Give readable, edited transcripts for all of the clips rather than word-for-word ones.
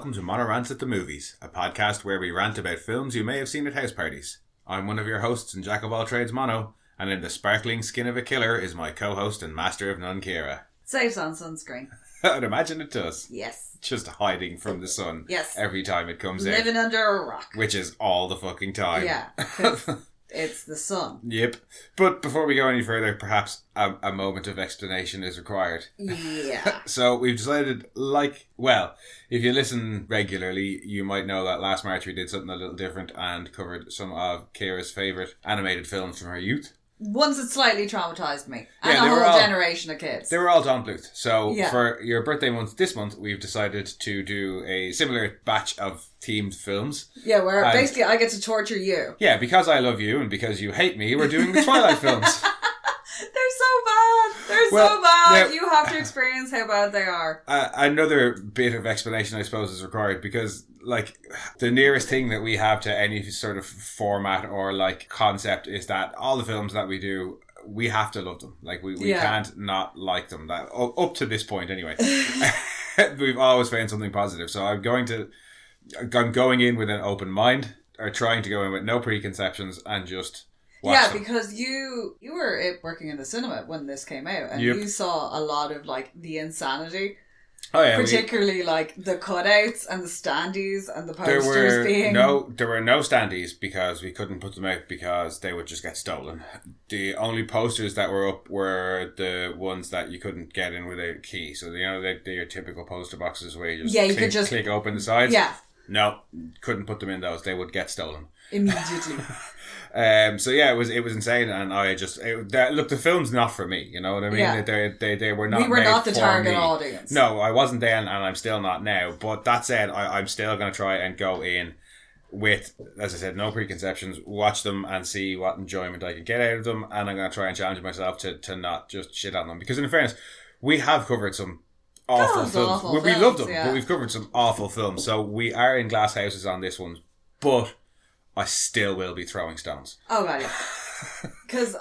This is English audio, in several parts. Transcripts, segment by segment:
welcome to Mono Rants at the Movies, a podcast where we rant about films you may have seen at house parties. I'm one of your hosts and jack of all trades, Mono, and in the sparkling skin of a killer is my co-host and master of none, Ciara. Saves on sunscreen. I'd imagine it does. Yes. Just hiding from the sun. Yes. Every time it comes in. Living under a rock. Which is all the fucking time. Yeah. It's the sun. Yep. But before we go any further, perhaps a moment of explanation is required. Yeah. So we've decided, if you listen regularly, you might know that last March we did something a little different and covered some of Ciara's favourite animated films from her youth. Ones that slightly traumatised me. And Yeah, a whole generation of kids. They were all Don Bluth. So Yeah. for your birthday month this month, we've decided to do a similar batch of themed films. Yeah, where basically I get to torture you. Yeah, because I love you and because you hate me, we're doing the Twilight films. They're so bad. They're so bad. You have to experience how bad they are. Another bit of explanation, I suppose, is required because, the nearest thing that we have to any sort of format or, concept is that all the films that we do, we have to love them. We can't not like them. That up to this point, anyway. We've always found something positive. So I'm going in with an open mind, or trying to go in with no preconceptions and just... Yeah, because you were working in the cinema when this came out, and you saw a lot of the insanity. Oh yeah, particularly the cutouts and the standees and the posters there were no standees because we couldn't put them out because they would just get stolen. The only posters that were up were the ones that you couldn't get in without a key. So they're your typical poster boxes where you just click open the sides. Yeah. No, couldn't put them in those. They would get stolen immediately. So yeah, it was insane, and the film's not for me. You know what I mean? Yeah. They were not. We were not the target me. audience. No, I wasn't then, and I'm still not now. But that said, I'm still going to try and go in with, as I said, no preconceptions. Watch them and see what enjoyment I can get out of them, and I'm going to try and challenge myself to not just shit on them. Because in fairness, we have covered some awful films. We love them, but we've covered some awful films. So we are in glass houses on this one, but I still will be throwing stones. Oh god, yeah. Because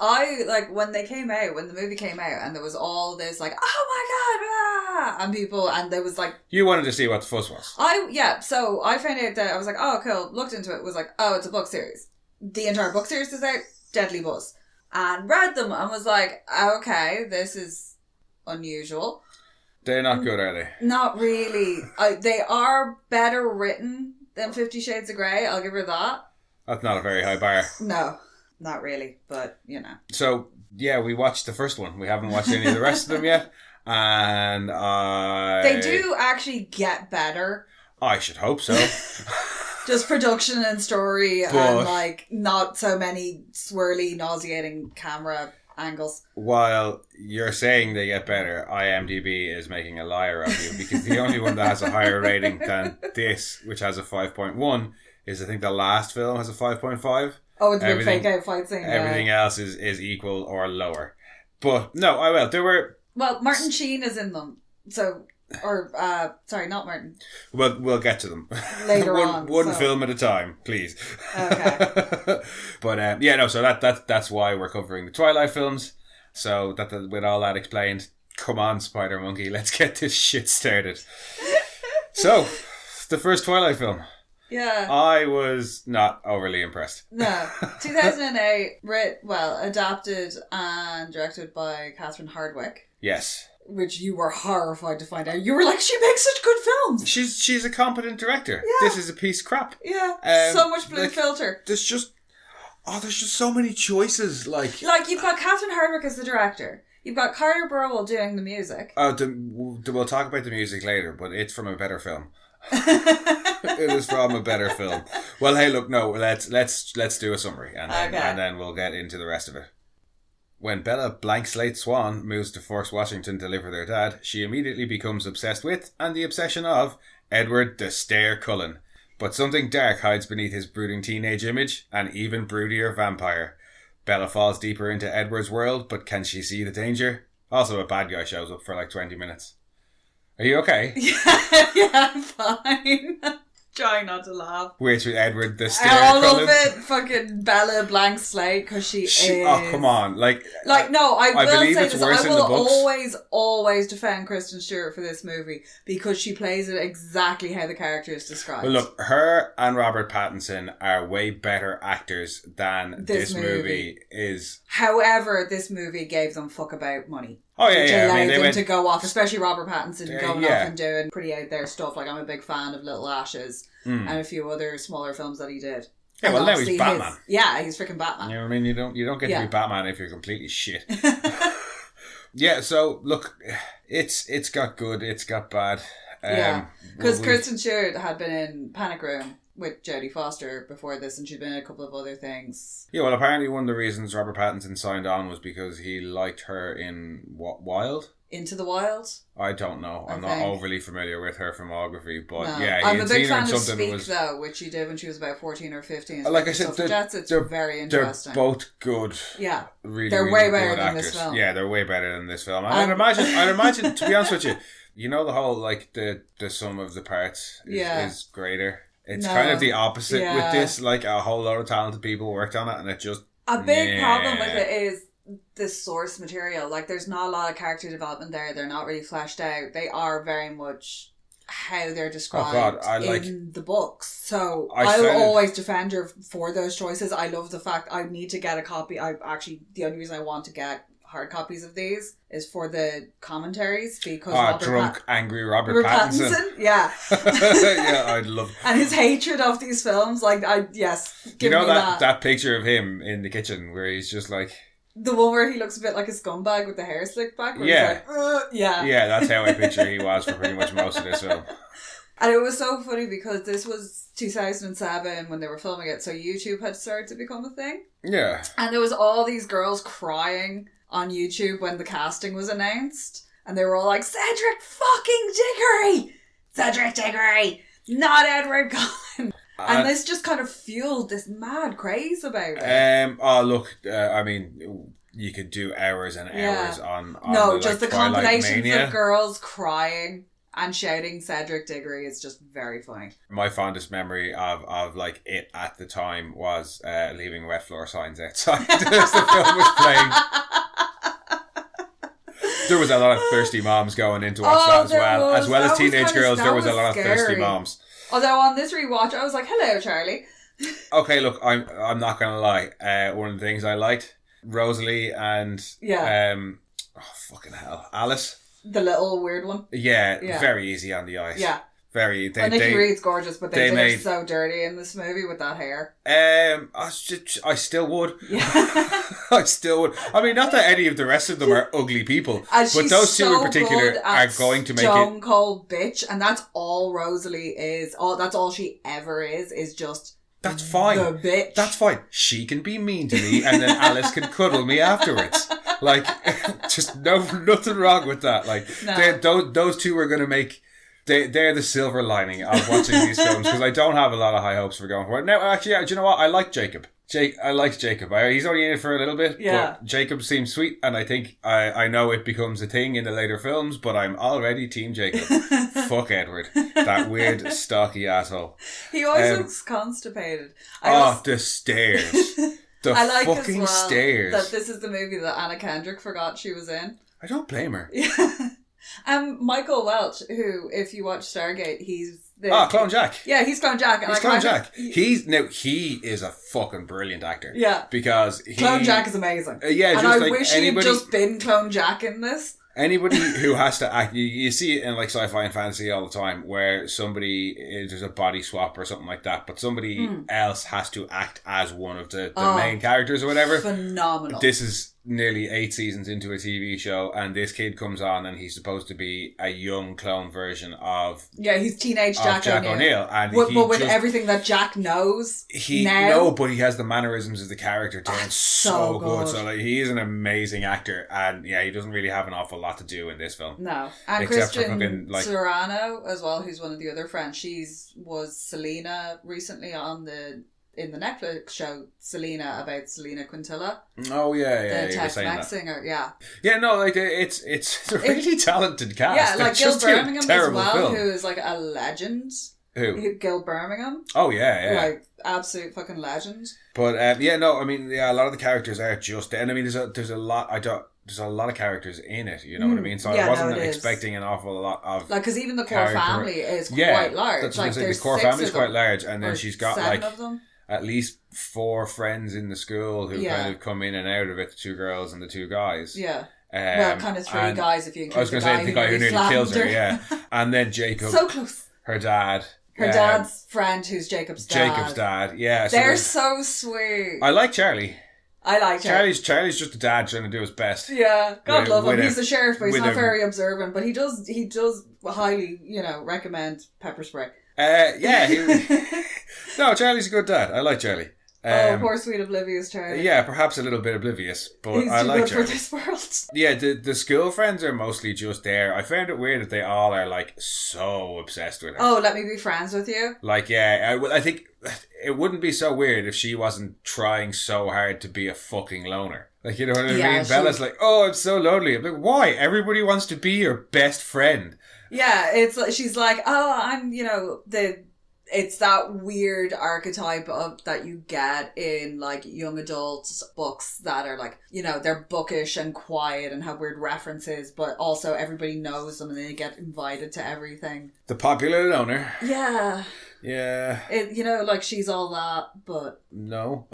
when the movie came out, and there was all this oh my god, and people, and there was you wanted to see what the fuss was. So I found out that I was oh cool, looked into it, was it's a book series. The entire book series is out, deadly buzz, and read them and was okay, this is unusual. They're not good, are they? Not really. They are better written than 50 Shades of Grey, I'll give her that. That's not a very high bar. No, not really, but So, yeah, we watched the first one. We haven't watched any of the rest of them yet. And they do actually get better. I should hope so. Just production and story and not so many swirly, nauseating camera angles. While you're saying they get better, IMDb is making a liar of you because the only one that has a higher rating than this, which has a 5.1, is I think the last film has a 5.5. Oh, it's a fake out fight scene. Everything else is equal or lower. But no, I will. There were... Well, Martin Sheen is in them. So... sorry, not Martin. Well, we'll get to them later on. One film at a time, please. Okay. But so that's why we're covering the Twilight films. So that with all that explained, come on, Spider Monkey, let's get this shit started. So, the first Twilight film. Yeah. I was not overly impressed. No. 2008, adapted and directed by Catherine Hardwicke. Yes. Which you were horrified to find out. You were she makes such good films. She's a competent director. Yeah. This is a piece of crap. Yeah. So much blue filter. There's just so many choices. You've got Catherine Hardwicke as the director. You've got Carter Burwell doing the music. Oh, we'll talk about the music later, but it's from a better film. It is from a better film. Well, hey, look, no, let's do a summary and then we'll get into the rest of it. When Bella Blank Slate Swan moves to Forks, Washington to live with her dad, she immediately becomes obsessed with, and the obsession of, Edward the Stare Cullen. But something dark hides beneath his brooding teenage image, an even broodier vampire. Bella falls deeper into Edward's world, but can she see the danger? Also, a bad guy shows up for 20 minutes. Are you okay? Yeah, I'm fine. trying not to laugh. Which with Edward the Stair. I love it. Fucking Bella Blank Slate, because she is. Oh, come on. Like no, I will believe say it's this. worse I in will the books. always defend Kristen Stewart for this movie because she plays it exactly how the character is described. Well, look, her and Robert Pattinson are way better actors than this movie is. However, this movie gave them fuck about money. Oh, yeah, which yeah. allowed I mean, them went to go off, especially Robert Pattinson going off yeah. and doing pretty out there stuff. Like, I'm a big fan of Little Ashes and a few other smaller films that he did. Yeah, and well, now he's Batman. He's freaking Batman. You know what I mean? You don't get to be Batman if you're completely shit. Yeah, so look, it's got good, it's got bad. Because Kristen Stewart had been in Panic Room with Jodie Foster before this, and she'd been in a couple of other things. Yeah, well, apparently one of the reasons Robert Pattinson signed on was because he liked her in Wild? Into the Wild? I don't know. I'm not overly familiar with her filmography, but yeah, I'm a big fan of Speak, though, which she did when she was about 14 or 15. Like I said, it's very interesting. They're both good. Yeah, really, they're really way good better than actors. this film. Yeah, they're way better than this film. I'd imagine, to be honest with you, you know the whole like the sum of the parts is greater. It's kind of the opposite with this. Like a whole lot of talented people worked on it, and it just a big problem with it is the source material. Like, there's not a lot of character development there. They're not really fleshed out. They are very much how they're described in the books. So I'll always defend her for those choices. I love the fact I need to get a copy. The only reason I want to get hard copies of these is for the commentaries, because angry Robert Pattinson. Yeah. Yeah, I'd love it. And his hatred of these films, like, give me that picture of him in the kitchen where he's just like, the one where he looks a bit like a scumbag with the hair slicked back. Where yeah. He's like, yeah, that's how I picture he was for pretty much most of this film. And it was so funny because this was 2007 when they were filming it, so YouTube had started to become a thing. Yeah. And there was all these girls crying on YouTube when the casting was announced, and they were all like, Cedric fucking Diggory! Cedric Diggory! Not Edward Cullen! And this just kind of fueled this mad craze about it. I mean, you could do hours and hours on the Twilight compilations Mania. of girls crying and shouting Cedric Diggory is just very funny. My fondest memory of like it at the time was leaving wet floor signs outside as the film was playing. There was a lot of thirsty moms going in to watch that as well as teenage girls. There was a lot of thirsty moms. Although on this rewatch, I was like, "Hello, Charlie." Okay, look, I'm not gonna lie. One of the things I liked, Rosalie and fucking hell, Alice, the little weird one. Yeah, very easy on the eyes. Yeah. Very. Nikki Reed's gorgeous, but they did her so dirty in this movie with that hair. I still would. Yeah. I still would. I mean, not that any of the rest of them are ugly people, but those two in particular are going to make it. Stone cold bitch, and that's all Rosalie is. That's all she ever is just. That's fine. The bitch. That's fine. She can be mean to me, and then Alice can cuddle me afterwards. Like, just nothing wrong with that. Like, those two are going to make. They're the silver lining of watching these films, because I don't have a lot of high hopes for going for it. Now, actually, do you know what? I like Jacob. I liked Jacob. He's only in it for a little bit, but Jacob seems sweet, and I think I know it becomes a thing in the later films, but I'm already Team Jacob. Fuck Edward. That weird, stocky asshole. He always looks constipated. The stairs. The I like fucking as well stairs. That this is the movie that Anna Kendrick forgot she was in. I don't blame her. Yeah. Michael Welch, who, if you watch Stargate, he's Clone Jack. Yeah, he's Clone Jack. He's Clone Jack. He is a fucking brilliant actor. Yeah. Because Clone Jack is amazing. Yeah, and I wish he had just been Clone Jack in this. Anybody who has to act, you see it in like sci-fi and fantasy all the time, where there's a body swap or something like that, but somebody else has to act as one of the main characters or whatever. Phenomenal. This is nearly 8 seasons into a TV show, and this kid comes on, and he's supposed to be a young clone version of he's teenage Jack O'Neill, and but with everything that Jack knows but he has the mannerisms of the character down so good. So like, he is an amazing actor, and he doesn't really have an awful lot to do in this film. No, and Christian Serrano as well, who's one of the other friends. Was Selena recently in the Netflix show Selena, about Selena Quintilla. Oh the Tex-Mex singer. Yeah, no, like it's a really talented cast. Yeah, like it's Gil just Birmingham as well, film. who is like a legend. Who? Gil Birmingham. Oh, yeah. Like, absolute fucking legend. But, a lot of the characters are just... And I mean, there's a lot... There's a lot of characters in it, you know what I mean? So I wasn't expecting an awful lot of... Like, because even the core family is quite large. That's like, the core family is quite large, and then she's got, 7 of them. At least 4 friends in the school who kind of come in and out of it, the 2 girls and the 2 guys. Yeah. Well, kind of 3 guys if you include the guy who nearly kills her, yeah. And then Jacob. So close. Her dad. Her dad's friend who's Jacob's dad. Yeah. They're so sweet. I like Charlie. I like Charlie's just a dad trying to do his best. Yeah, God love him. He's the sheriff, but he's not very observant. But he does highly, recommend pepper spray. No, Charlie's a good dad. I like Charlie. Poor sweet oblivious Charlie. Yeah, perhaps a little bit oblivious, but he's I like too good Charlie. for this world. Yeah, the school friends are mostly just there. I found it weird that they all are like so obsessed with her. Oh, let me be friends with you. Like, yeah, I think it wouldn't be so weird if she wasn't trying so hard to be a fucking loner. Like, you know what I mean? Bella's like, oh, I'm so lonely. I'm like, why? Everybody wants to be your best friend. Yeah, she's like, oh, I'm, it's that weird archetype of that you get in like young adult books that are like, they're bookish and quiet and have weird references, but also everybody knows them and they get invited to everything. The popular loner. Yeah. Yeah. Like She's All That, but... No.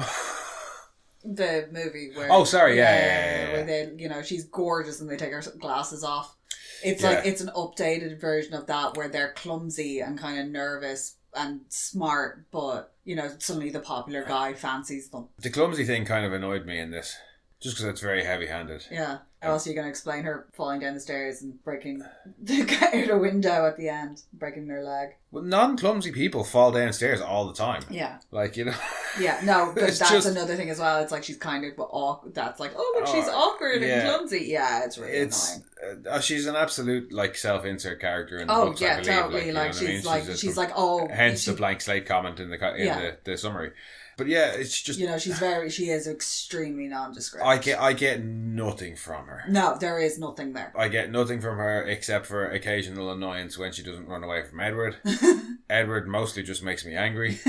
The movie where... Oh, sorry, yeah. Where they, she's gorgeous and they take her glasses off. It's like, it's an updated version of that where they're clumsy and kind of nervous and smart, but, suddenly the popular guy fancies them. The clumsy thing kind of annoyed me in this, just because it's very heavy-handed. Yeah. How else are you going to explain her falling down the stairs and breaking out a window at the end, breaking their leg? Well, non-clumsy people fall downstairs all the time. Yeah. Like, Yeah, no, but that's another thing as well. It's like she's kind of awkward. That's like, oh, look, she's awkward and clumsy. Yeah, it's really annoying. She's an absolute, like, self-insert character in the books, I believe. Totally. Like, she's like, oh... Hence the blank slate comment in the summary. But yeah, it's just... she is extremely nondescript. I get nothing from her. No, there is nothing there. I get nothing from her except for occasional annoyance when she doesn't run away from Edward. Edward mostly just makes me angry.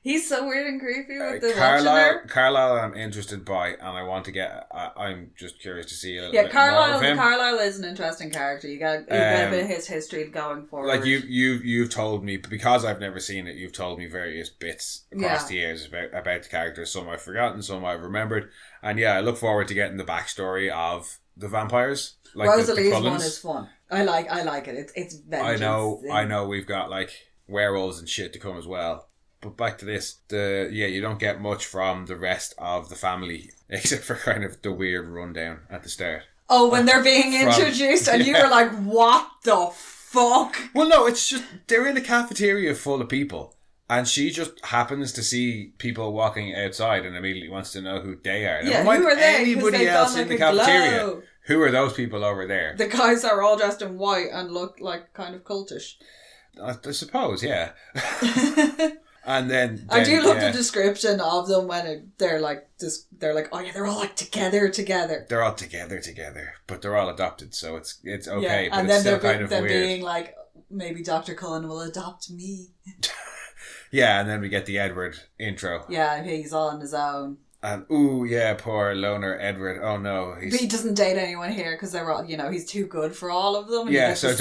He's so weird and creepy with the Carlisle. Carlisle I'm interested by, and I want to get... I'm just curious to see a little bit more of him. Carlisle is an interesting character. You got a bit of his history going forward. Like you've told me, because I've never seen it, you've told me various bits across the years about the characters. Some I've forgotten, some I've remembered. And I look forward to getting the backstory of the vampires. Like Rosalie's one is fun. I like it. It's vengeance. I know we've got like werewolves and shit to come as well. But back to this, you don't get much from the rest of the family except for kind of the weird rundown at the start. Oh, when they're being introduced and you were like, what the fuck? Well, no, it's just they're in a cafeteria full of people and she just happens to see people walking outside and immediately wants to know who they are. Yeah, who are they? Anybody else in the cafeteria? Glow. Who are those people over there? The guys are all dressed in white and look like kind of cultish. I suppose, yeah. And then I do love the description of them when they're like, oh yeah, they're all like together. They're all together, but they're all adopted, so it's okay. Yeah. But and it's then still kind of weird. Being like, maybe Dr. Cullen will adopt me. Yeah, and then we get the Edward intro. Yeah, he's all on his own. And poor loner Edward. Oh no, but he doesn't date anyone here because they're all, he's too good for all of them. Yeah, so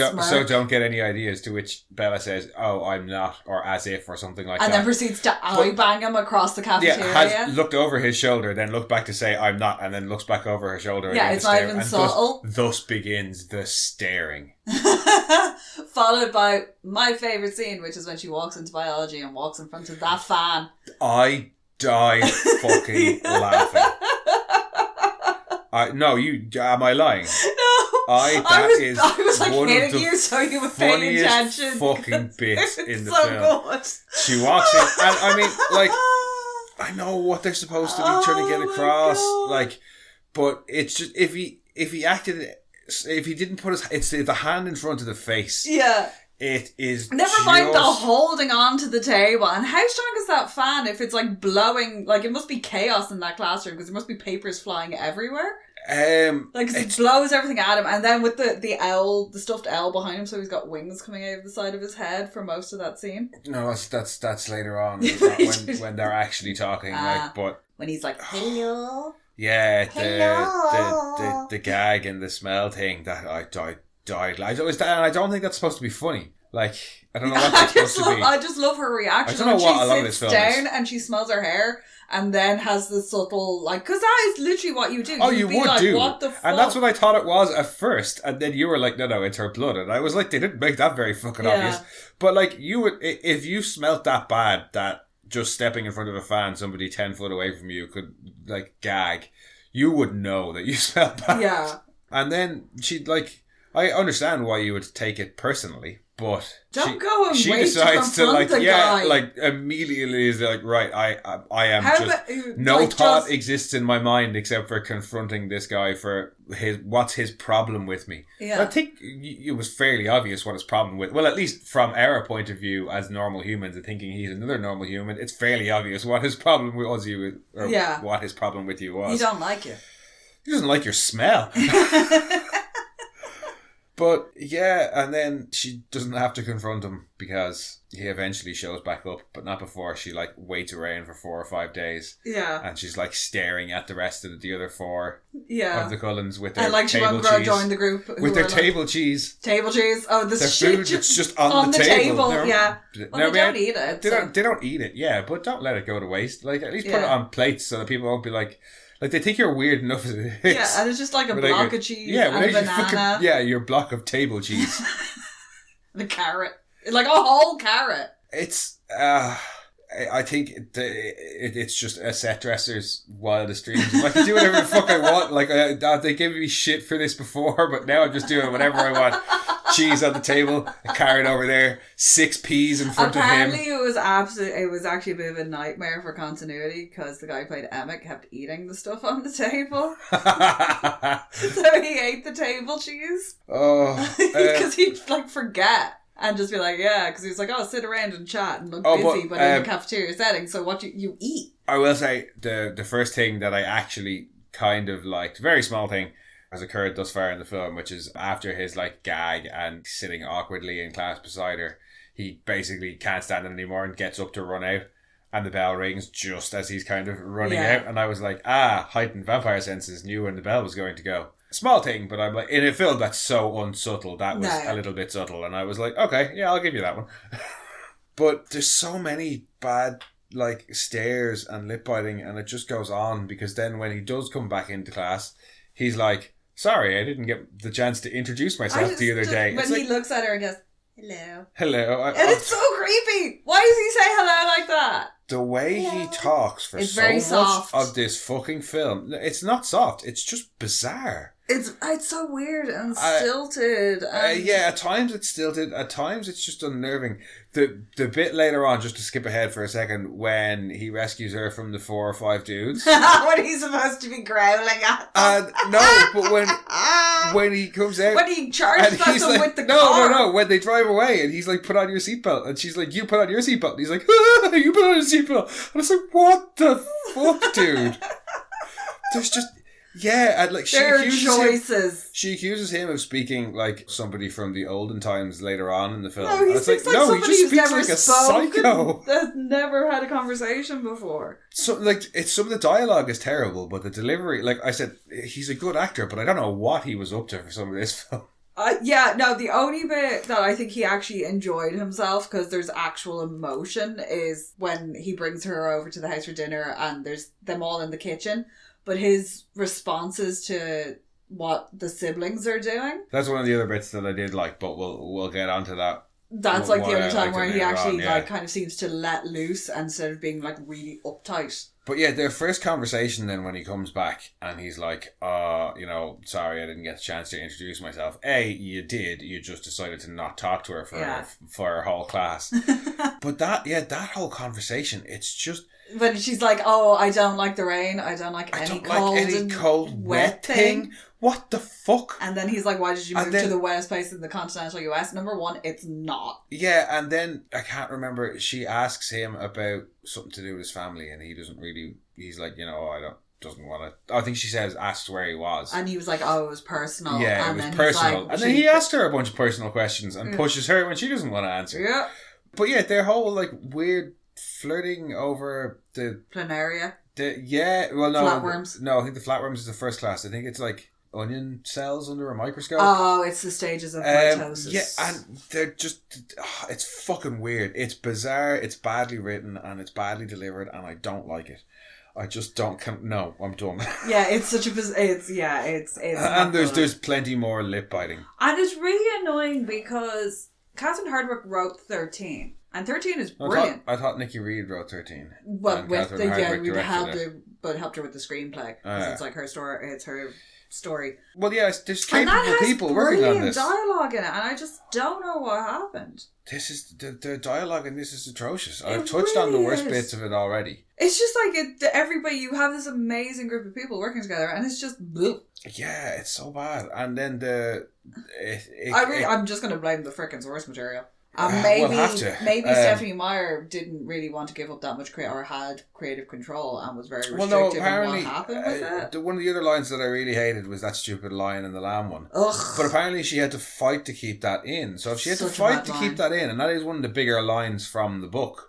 don't get any ideas. To which Bella says, "Oh, I'm not," or as if, or something like that. And then proceeds to bang him across the cafeteria. Yeah, has looked over his shoulder, then looked back to say, "I'm not," and then looks back over her shoulder. Yeah, it's not even subtle. Thus begins the staring. Followed by my favourite scene, which is when she walks into biology and walks in front of that fan. I died fucking laughing. No, am I lying? No. I was like hitting you so you were paying attention. Fucking bits in the so film. Good. She walks in, and I mean, like, I know what they're supposed to be trying to get across, like, but it's just if he didn't put it's the hand in front of the face. Yeah. It is never mind the holding on to the table. And how strong is that fan if it's like blowing? Like, it must be chaos in that classroom because there must be papers flying everywhere. Like, 'cause it blows everything at him, and then with the owl, the stuffed owl behind him, so he's got wings coming out of the side of his head for most of that scene. No, that's later on when they're actually talking. But when he's like, hello. Yeah, the gag and the smell thing that I died. I don't think that's supposed to be funny. Like, I don't know what that's supposed to be. I just love her reaction. I don't know what a lot of this film is. She sits down and she smells her hair and then has the subtle, like, because that is literally what you do. Oh, you would like, do. What the fuck? And that's what I thought it was at first. And then you were like, no, it's her blood. And I was like, they didn't make that very fucking obvious. But, like, you would, if you smelt that bad, that just stepping in front of a fan, somebody 10 foot away from you could, like, gag, you would know that you smelled bad. Yeah. And then she'd, like, I understand why you would take it personally. But she decides to like guy. Like immediately is like, right, I am no thought exists in my mind except for confronting this guy for what's his problem with me. Yeah. I think it was fairly obvious what his problem with, well, at least from our point of view as normal humans and thinking he's another normal human, it's fairly obvious what his problem was what his problem with you was. He don't like you. He doesn't like your smell. But, yeah, and then she doesn't have to confront him because he eventually shows back up, but not before she, like, waits around for 4 or 5 days. Yeah. And she's, like, staring at the rest of the other 4 of the Cullens with their and, like, table she won't join the group. With their table cheese. Table cheese. Oh, the food that's just on the table. Yeah. Well, they don't eat it. They don't eat it, yeah, but don't let it go to waste. Like, at least put it on plates so that people won't be like... Like, they think you're weird enough as it is. Yeah, and it's just like a block of cheese and a banana. Your block of table cheese. The carrot. Like a whole carrot. It's, I think it's just a set dresser's wildest dreams. I can do whatever the fuck I want. Like, they gave me shit for this before, but now I'm just doing whatever I want. Cheese on the table, a carrot over there, 6 peas in front of him. Apparently it was actually a bit of a nightmare for continuity because the guy who played Emmett kept eating the stuff on the table. So he ate the table cheese. Oh. Because he'd like forget. And just be like, yeah, because he was like, oh, sit around and chat and look busy, but in a cafeteria setting, so what you eat. I will say, the first thing that I actually kind of liked, very small thing, has occurred thus far in the film, which is after his, like, gag and sitting awkwardly in class beside her, he basically can't stand it anymore and gets up to run out, and the bell rings just as he's kind of running out, and I was like, heightened vampire senses, knew when the bell was going to go. Small thing, but I'm like, in a film that's so unsubtle, that was a little bit subtle, and I was like, okay, yeah, I'll give you that one. But there's so many bad, like, stares and lip biting, and it just goes on, because then when he does come back into class, he's like, sorry, I didn't get the chance to introduce myself the other day. When he looks at her and goes, hello. Hello. And it's so creepy. Why does he say hello like that? The way he talks for so much of this fucking film, it's not soft, it's just bizarre. It's so weird and stilted. Yeah, at times it's stilted. At times it's just unnerving. The bit later on, just to skip ahead for a second, when he rescues her from the 4 or 5 dudes. When he's supposed to be growling at them. No, but when he comes out... When he charges at them with the car. No, when they drive away and he's like, put on your seatbelt. And she's like, you put on your seatbelt. And he's like, you put on your seatbelt. And it's like, what the fuck, dude? There's just... Yeah, and like she accuses him of speaking like somebody from the olden times later on in the film. No, he speaks like somebody who's never like a psycho. That's never had a conversation before. So like, some of the dialogue is terrible, but the delivery, like I said, he's a good actor, but I don't know what he was up to for some of this film. The only bit that I think he actually enjoyed himself, because there's actual emotion, is when he brings her over to the house for dinner and there's them all in the kitchen. But his responses to what the siblings are doing. That's one of the other bits that I did like, but we'll get onto that. That's like the only time where he actually like kind of seems to let loose instead of being like really uptight. But yeah, their first conversation then when he comes back and he's like, sorry I didn't get a chance to introduce myself. You did. You just decided to not talk to her for her whole class. But that whole conversation, it's just... When she's like, I don't like the rain. I don't like any cold, wet thing. What the fuck? And then he's like, why did you move to the wettest place in the continental US? Number one, it's not. Yeah, and then, I can't remember, she asks him about something to do with his family, and he doesn't really, he's like, doesn't want to. I think she says asked where he was, and he was like, "Oh, it was personal." Yeah, and it was personal, like, and then he asked her a bunch of personal questions and pushes her when she doesn't want to answer. Yeah, but yeah, their whole like weird flirting over the planaria. Flatworms. No, I think the flatworms is the first class. I think it's like onion cells under a microscope. Oh, it's the stages of mitosis. Yeah, and they're just... it's fucking weird. It's bizarre, it's badly written, and it's badly delivered, and I don't like it. I just don't... No, I'm done. Yeah, it's such a... It's and there's plenty more lip biting. And it's really annoying because Catherine Hardwicke wrote 13. And 13 is brilliant. I thought Nikki Reed wrote 13. Well, with the... Yeah, we helped her with the screenplay. Because it's like her story... It's her... story. Well, yeah, there's capable people working on this. Dialogue in it, and I just don't know what happened. This is the dialogue, and this is atrocious. I've touched on the worst bits of it already. It's just like everybody. You have this amazing group of people working together, and it's just bleh. Yeah, it's so bad. And then I'm just going to blame the frickin' source material. Maybe Stephanie Meyer didn't really want to give up that much or had creative control and was very restrictive on what happened with it. One of the other lines that I really hated was that stupid Lion and the Lamb one. Ugh. But apparently she had to fight to keep that in. So if she had to fight to keep that in, and that is one of the bigger lines from the book,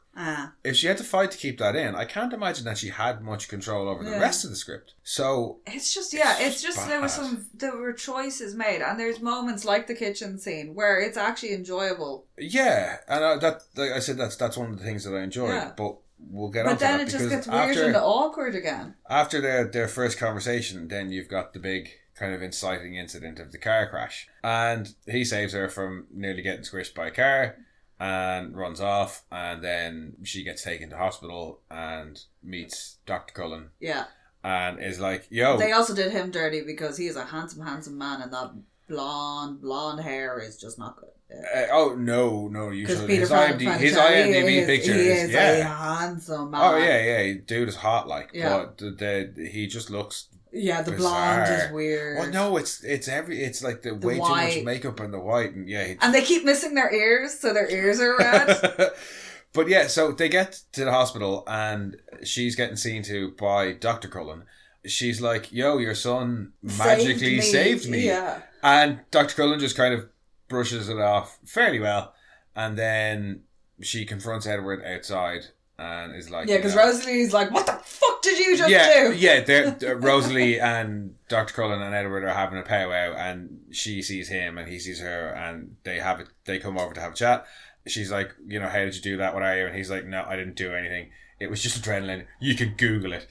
if she had to fight to keep that in, I can't imagine that she had much control over the rest of the script. So it's just there were choices made, and there's moments like the kitchen scene where it's actually enjoyable. Yeah, and that, like I said, that's one of the things that I enjoyed. Yeah. But we'll get on to that. But then it just gets weird and awkward again. After their first conversation, then you've got the big kind of inciting incident of the car crash, and he saves her from nearly getting squished by a car. And runs off, and then she gets taken to hospital and meets Dr. Cullen. Yeah. And is like, yo. They also did him dirty because he is a handsome man, and that blonde hair is just not good. Yeah. No, you should. His IMDb picture is a handsome man. Oh, yeah. Dude is hot, like. Yeah. But he just looks... Yeah, the bizarre. blonde is weird. Well, no, it's like the way white. Too much makeup and the white, and and they keep missing their ears, so their ears are red. But yeah, so they get to the hospital, and she's getting seen to by Dr. Cullen. She's like, "Yo, your son magically saved me." Yeah, and Dr. Cullen just kind of brushes it off fairly well, and then she confronts Edward outside. And is like... Yeah, because Rosalie's like, what the fuck did you just do? Yeah, Rosalie and Dr. Cullen and Edward are having a powwow, and she sees him and he sees her, and they come over to have a chat. She's like, how did you do that? What are you? And he's like, no, I didn't do anything. It was just adrenaline. You can Google it.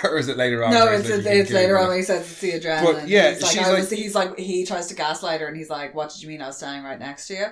Or is it later on? No, it's later on when he says it's the adrenaline. But yeah, he's like, he tries to gaslight her, and he's like, what did you mean I was standing right next to you?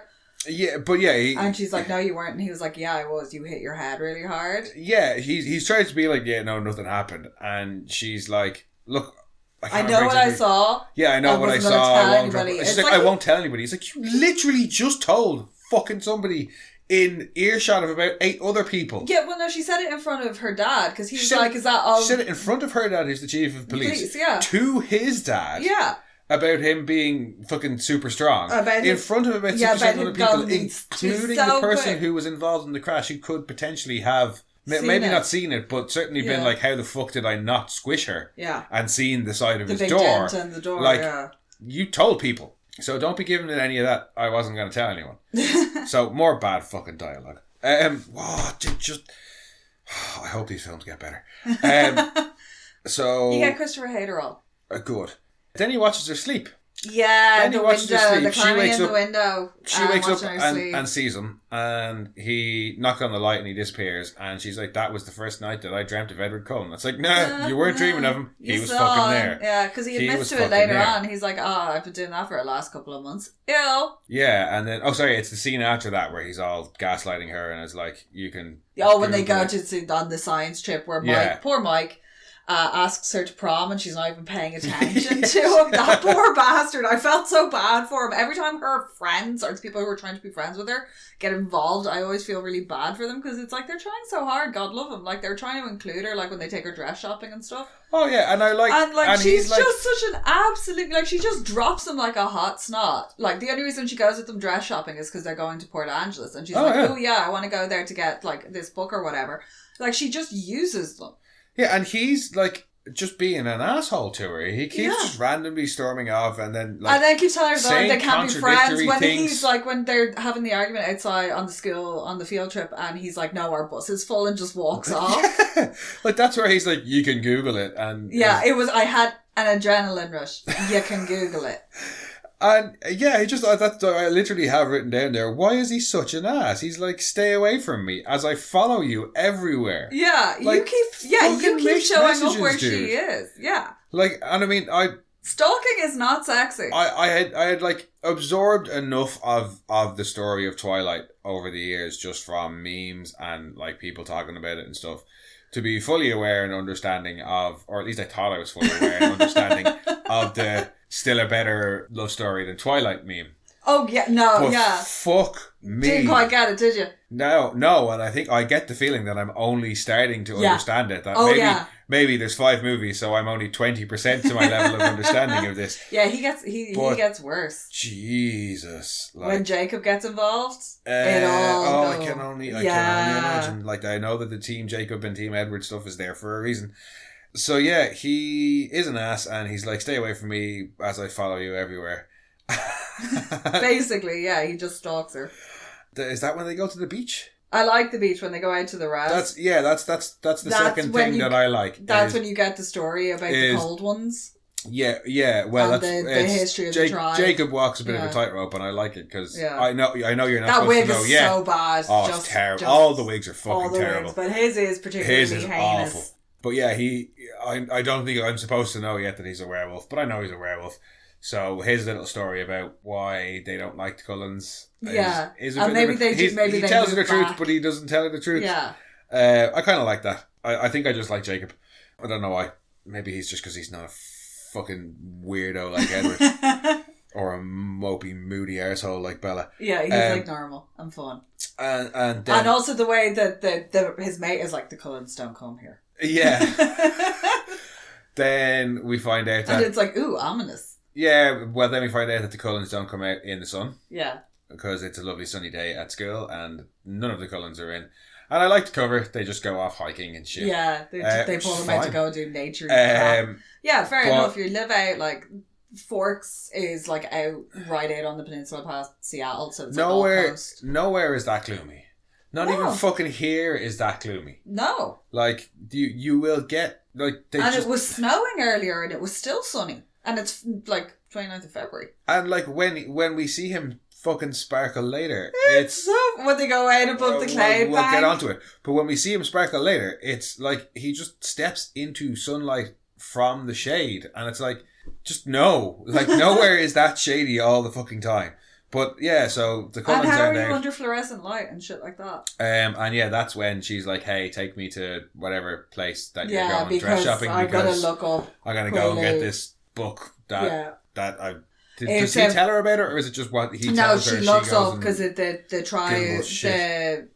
Yeah, but yeah... and she's like, no, you weren't. And he was like, yeah, I was. You hit your head really hard. Yeah, he's trying to be like, yeah, no, nothing happened. And she's like, look... I know what I saw. Yeah, I know what I saw. She's like, I won't tell anybody. He's like, you literally just told fucking somebody in earshot of about 8 other people. Yeah, well, no, she said it in front of her dad, because he was like, is that all... She said it in front of her dad, who's the chief of police. Yeah. To his dad. Yeah. About him being fucking super strong. In front of about 6 other people, including the person who was involved in the crash, who could potentially have maybe not seen it, but certainly been like, how the fuck did I not squish her? Yeah. And seen the side of his door. The big dent in the door, like, you told people. So don't be giving it any of that. I wasn't going to tell anyone. So more bad fucking dialogue. Just... I hope these films get better. So... You get Christopher Hayter all. Good. Then he watches her sleep. Yeah, the window, the climbing in the window. She wakes up and sees him, and he knocks on the light and he disappears, and she's like, that was the first night that I dreamt of Edward Cullen. It's like, no, you weren't dreaming of him. He was fucking there. Yeah, because he admits to it later on. He's like, I've been doing that for the last couple of months. Ew. Yeah, and then, it's the scene after that where he's all gaslighting her and is like, you can... when they go on the science trip where poor Mike... asks her to prom, and she's not even paying attention to him. That poor bastard. I felt so bad for him. Every time her friends, or people who are trying to be friends with her, get involved, I always feel really bad for them, because it's like they're trying so hard. God love them. Like, they're trying to include her, like when they take her dress shopping and stuff. Oh yeah, and she's just such an absolute, like, she just drops them like a hot snot. Like, the only reason she goes with them dress shopping is because they're going to Port Angeles, and she's I want to go there to get like this book or whatever. Like, she just uses them. Yeah, and he's like, just being an asshole to her. He keeps just randomly storming off and then keeps telling her that they can't be friends when things. He's like, when they're having the argument outside on the field trip, and he's like, no, our bus is full, and just walks off. Like, that's where he's like, you can Google it. And I had an adrenaline rush. You can Google it. And I literally have written down there, why is he such an ass? He's like, stay away from me as I follow you everywhere. Yeah, like, you keep showing up where she is. Yeah. Like, and I mean, stalking is not sexy. I had like absorbed enough of the story of Twilight over the years, just from memes and like people talking about it and stuff, to be fully aware and understanding of, or at least I thought I was fully aware and understanding of the still a better love story than Twilight meme. Oh, yeah, no, but yeah. Fuck me. Didn't quite get it, did you? No, and I think I get the feeling that I'm only starting to understand it. That maybe there's 5 movies, so I'm only 20% to my level of understanding of this. Yeah, he gets worse. Jesus. Like, when Jacob gets involved, it all I can only imagine. Like, I know that the Team Jacob and Team Edward stuff is there for a reason. So yeah, he is an ass, and he's like, stay away from me as I follow you everywhere. Basically, yeah, he just stalks her. Is that when they go to the beach? I like the beach when they go out to the rest. That's the second thing that I like. That's when you get the story about the cold ones. Yeah. Well, and the history of the tribe. Jacob walks a bit of a tightrope, and I like it because I know you're not supposed to know. That wig is so bad. Oh, it's terrible. All the wigs are fucking terrible. But his is particularly heinous. Awful. But yeah, I don't think I'm supposed to know yet that he's a werewolf, but I know he's a werewolf. So his little story about why they don't like the Cullens is a and bit maybe he tells her the truth, but he doesn't tell her the truth. Yeah. I kind of like that. I think I just like Jacob. I don't know why. Maybe he's just because he's not a fucking weirdo like Edward. Or a mopey, moody arsehole like Bella. Yeah, he's like normal and fun. And also the way that his mate is like, the Cullens don't come here. Yeah. Then we find out that... And it's like, ooh, ominous. Yeah, well, then we find out that the Cullens don't come out in the sun. Yeah. Because it's a lovely sunny day at school and none of the Cullens are in. And I like the cover. They just go off hiking and shit. Yeah, they pull them out to go do nature crap. Yeah, fair enough. You live out, like... Forks is like right out on the peninsula past Seattle, so it's nowhere is that gloomy. Not even fucking here is that gloomy. No. Like you will get like it was snowing earlier and it was still sunny. And it's like 29th of February. And like when we see him fucking sparkle later, it's when they go out above the cloud we'll get onto it. But when we see him sparkle later, it's like he just steps into sunlight from the shade and it's like, just no. Like, nowhere is that shady all the fucking time. But, yeah, so the Cullens and how are you under fluorescent light and shit like that? And, yeah, that's when she's like, hey, take me to whatever place that you're going dress shopping. I'm going to look up. I'm going to go and get this book that I... Does he tell her about it, or is it just what he tells her? No, she looks up because the tribe,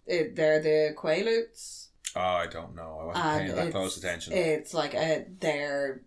they're the Quaaludes. Oh, I don't know. I wasn't paying that close attention. It's like their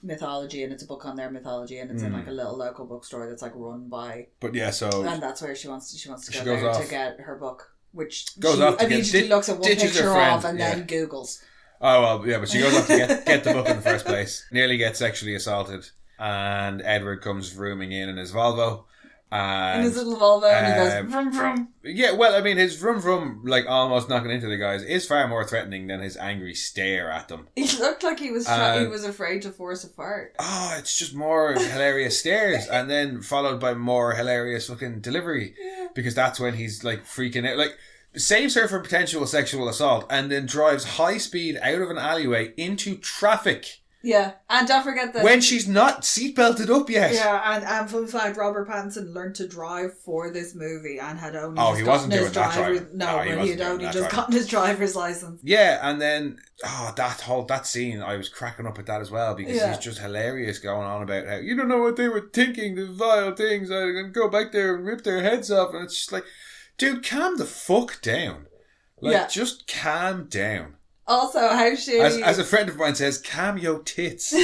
mythology, and it's a book on their mythology, and it's in like a little local bookstore that's like run by. But yeah, and that's where she wants to go there to get her book, which goes she off to immediately looks at one picture of and then Googles. Oh well, yeah, but she goes off to get the book in the first place. Nearly gets sexually assaulted, and Edward comes vrooming in his Volvo. And, in his little Volvo, and he goes vroom vroom. Yeah, well, I mean, his vroom vroom, like almost knocking into the guys, is far more threatening than his angry stare at them. He looked like he was afraid to force a fart. Oh, it's just more hilarious stares, and then followed by more hilarious fucking delivery, because that's when he's like freaking out, like saves her from potential sexual assault, and then drives high speed out of an alleyway into traffic. Yeah, and don't forget that when she's not seatbelted up yet. Yeah, and fun fact, Robert Pattinson learned to drive for this movie and had only he wasn't doing that driving. No, but he had only just gotten his driver's license. Yeah, and then that scene, I was cracking up at that as well, because he's just hilarious going on about how you don't know what they were thinking, the vile things. I can go back there and rip their heads off, and it's just like, dude, calm the fuck down. Like, just calm down. Also, how shitty... As a friend of mine says, calm your tits.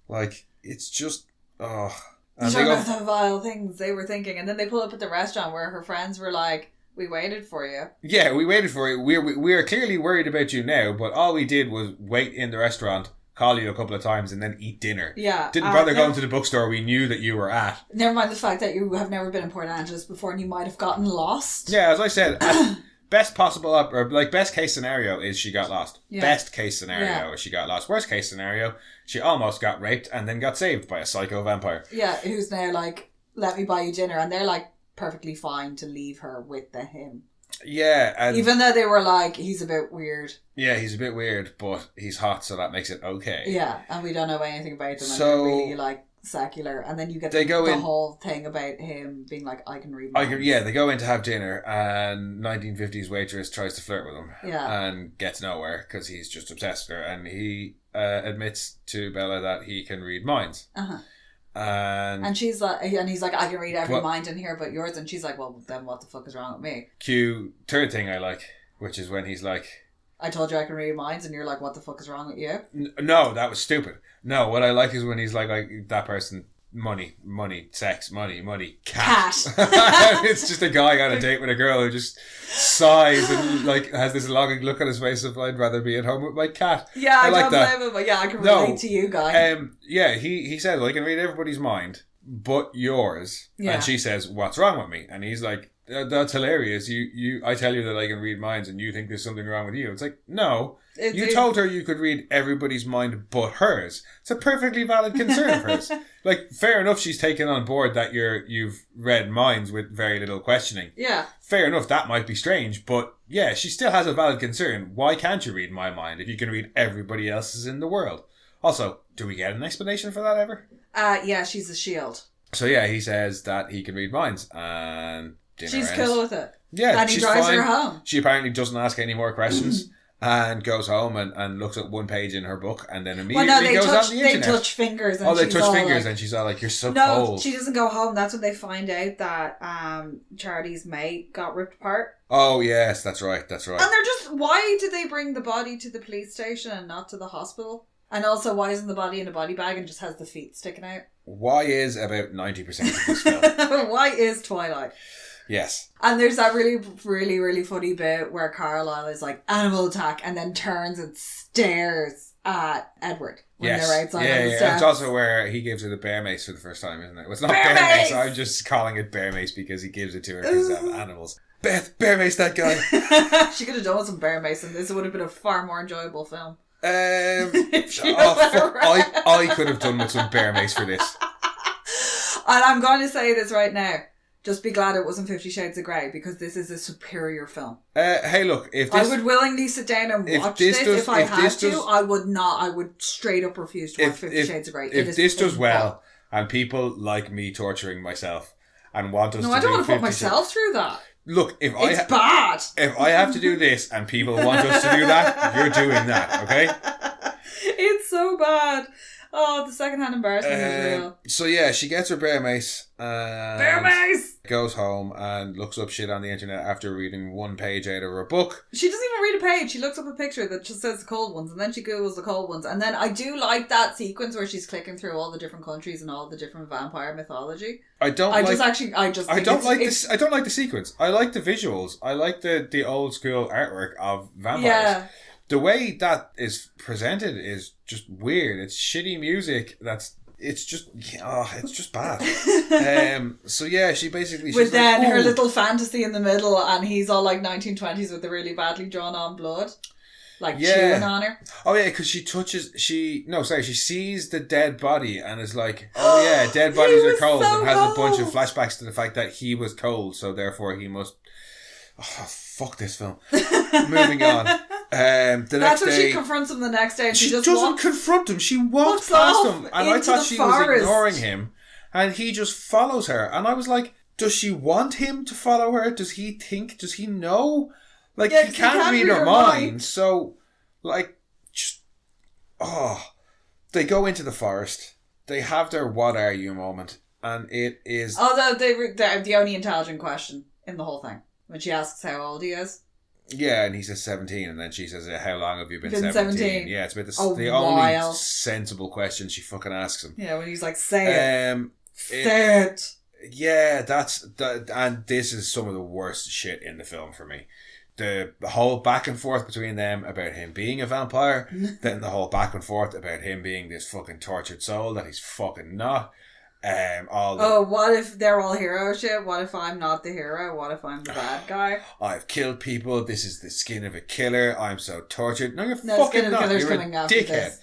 Like, it's just... Oh. And they go, the vile things they were thinking. And then they pull up at the restaurant where her friends were like, We waited for you. Yeah, we waited for you. We're clearly worried about you now, but all we did was wait in the restaurant, call you a couple of times, and then eat dinner. Yeah. Didn't bother going to the bookstore we knew that you were at. Never mind the fact that you have never been in Port Angeles before and you might have gotten lost. Yeah, as I said, best case scenario is she got lost. Yeah. Best case scenario is she got lost. Worst case scenario, she almost got raped and then got saved by a psycho vampire. Yeah, who's now like, let me buy you dinner, and they're like perfectly fine to leave her with him. Yeah, and even though they were like, he's a bit weird. Yeah, he's a bit weird, but he's hot, so that makes it okay. Yeah, and we don't know anything about them, and they're really like secular, and then you get the whole thing about him being like, I can read minds. They go in to have dinner, and 1950s waitress tries to flirt with him, and gets nowhere because he's just obsessed with her, and he admits to Bella that he can read minds. And she's like, and he's like, I can read every mind in here but yours, and she's like, well, then what the fuck is wrong with me? Third thing I like, which is when he's like, I told you I can read minds, and you're like, what the fuck is wrong with you? No, that was stupid. No, what I like is when he's like that person, money, sex, money, cat. It's just a guy on a date with a girl who just sighs and like has this longing look on his face of, I'd rather be at home with my cat. Yeah, I don't blame him, but yeah, I can relate to you, guy. He says, I can read everybody's mind but yours. Yeah. And she says, what's wrong with me? And he's like, that's hilarious. I tell you that I can read minds and you think there's something wrong with you. It's like, no. You told her you could read everybody's mind but hers. It's a perfectly valid concern of hers. Like, fair enough, she's taken on board that you've read minds with very little questioning. Yeah. Fair enough, that might be strange, but yeah, she still has a valid concern. Why can't you read my mind if you can read everybody else's in the world? Also, do we get an explanation for that ever? Yeah, she's a shield. So yeah, he says that he can read minds, and she's cool with it. Yeah, and he drives her home. She apparently doesn't ask any more questions. And goes home and looks at one page in her book, and then immediately goes on the internet. They touch fingers. And and she's all like, "You're so cold." No, she doesn't go home. That's when they find out that Charity's mate got ripped apart. Oh yes, that's right. And they're just, why did they bring the body to the police station and not to the hospital? And also, why isn't the body in a body bag and just has the feet sticking out? Why is about 90% of this film? Why is Twilight? Yes. And there's that really, really, really funny bit where Carlisle is like, animal attack, and then turns and stares at Edward when they're outside on the steps. It's also where he gives her the bear mace for the first time, isn't it? Well, it's not bear mace. I'm just calling it bear mace because he gives it to her because of animals. Beth, bear mace that guy. She could have done with some bear mace, and this would have been a far more enjoyable film. I could have done with some bear mace for this. And I'm going to say this right now. Just be glad it wasn't 50 Shades of Grey, because this is a superior film. Hey, look, if this, I would willingly sit down and watch this if I had to. I would not. I would straight up refuse to watch 50 Shades of Grey. If this does well, and people like me torturing myself and want us to do 50 No, I don't want to put myself through that. Look, it's bad. If I have to do this and people want us to do that, you're doing that, okay? It's so bad. Oh, the secondhand embarrassment is real. So yeah, she gets her bear mace. Bear mace! Goes home and looks up shit on the internet after reading one page out of her book. She doesn't even read a page. She looks up a picture that just says the cold ones, and then she Googles the cold ones. And then I do like that sequence where she's clicking through all the different countries and all the different vampire mythology. I don't like the sequence. I like the visuals. I like the old school artwork of vampires. Yeah. The way that is presented is just weird. It's shitty music. It's just bad. So yeah, she basically... With then her little fantasy in the middle, and he's all like 1920s with the really badly drawn on blood. Like chewing on her. Oh yeah, because she sees the dead body and is like, oh yeah, dead bodies are cold, so and has a bunch of flashbacks to the fact that he was cold, so therefore he must... Oh, fuck this film. Moving on. That's when she confronts him the next day, and she just doesn't confront him. She walks past him, and I thought she was ignoring him, and he just follows her. And I was like, does she want him to follow her? Does he think? Does he know? Like, he can't read her mind. So, like, they go into the forest. They have their "What are you?" moment, and it is. Although the only intelligent question in the whole thing when she asks how old he is. Yeah, and he says 17, and then she says, how long have you been 17? Yeah, it's about the only sensible question she fucking asks him. Yeah, when he's like, say it. Say it. Yeah, and this is some of the worst shit in the film for me. The whole back and forth between them about him being a vampire, then the whole back and forth about him being this fucking tortured soul that he's fucking not. What if they're all hero shit? What if I'm not the hero? What if I'm the bad guy? I've killed people. This is the skin of a killer. I'm so tortured. No, you're no, fucking not. You're a dickhead. This.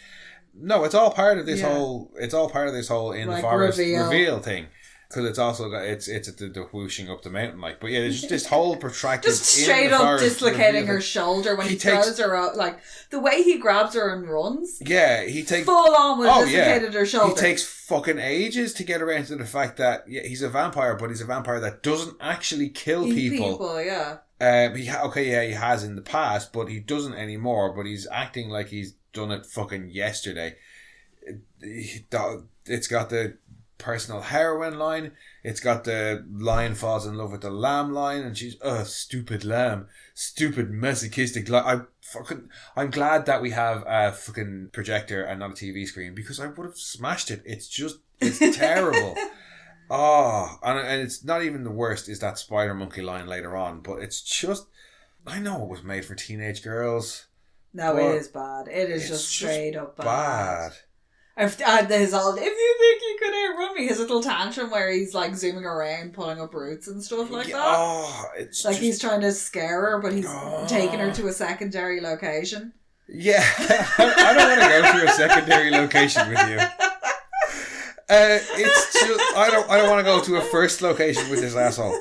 No, it's all part of this whole. It's all part of this whole in the forest reveal thing. Because it's also got it's the whooshing up the mountain like, but yeah, there's just this whole protracted just straight up dislocating her shoulder when he throws her out, like the way he grabs her and runs. Yeah, he takes full on with dislocated her shoulder. He takes fucking ages to get around to the fact that he's a vampire, but he's a vampire that doesn't actually kill people. He has in the past, but he doesn't anymore. But he's acting like he's done it fucking yesterday. It's got the personal heroine line. It's got the lion falls in love with the lamb line, and she's stupid lamb, stupid masochistic lamb. I'm glad that we have a fucking projector and not a TV screen, because I would have smashed it. It's terrible. And it's not even the worst is that spider monkey line later on, but it's just, I know it was made for teenage girls. No, it is bad. It is just straight up bad. If you think you could outrun me, his little tantrum where he's like zooming around, pulling up roots and stuff like that. It's like he's trying to scare her, but he's taking her to a secondary location. Yeah, I don't want to go to a secondary location with you. It's just I don't want to go to a first location with this asshole.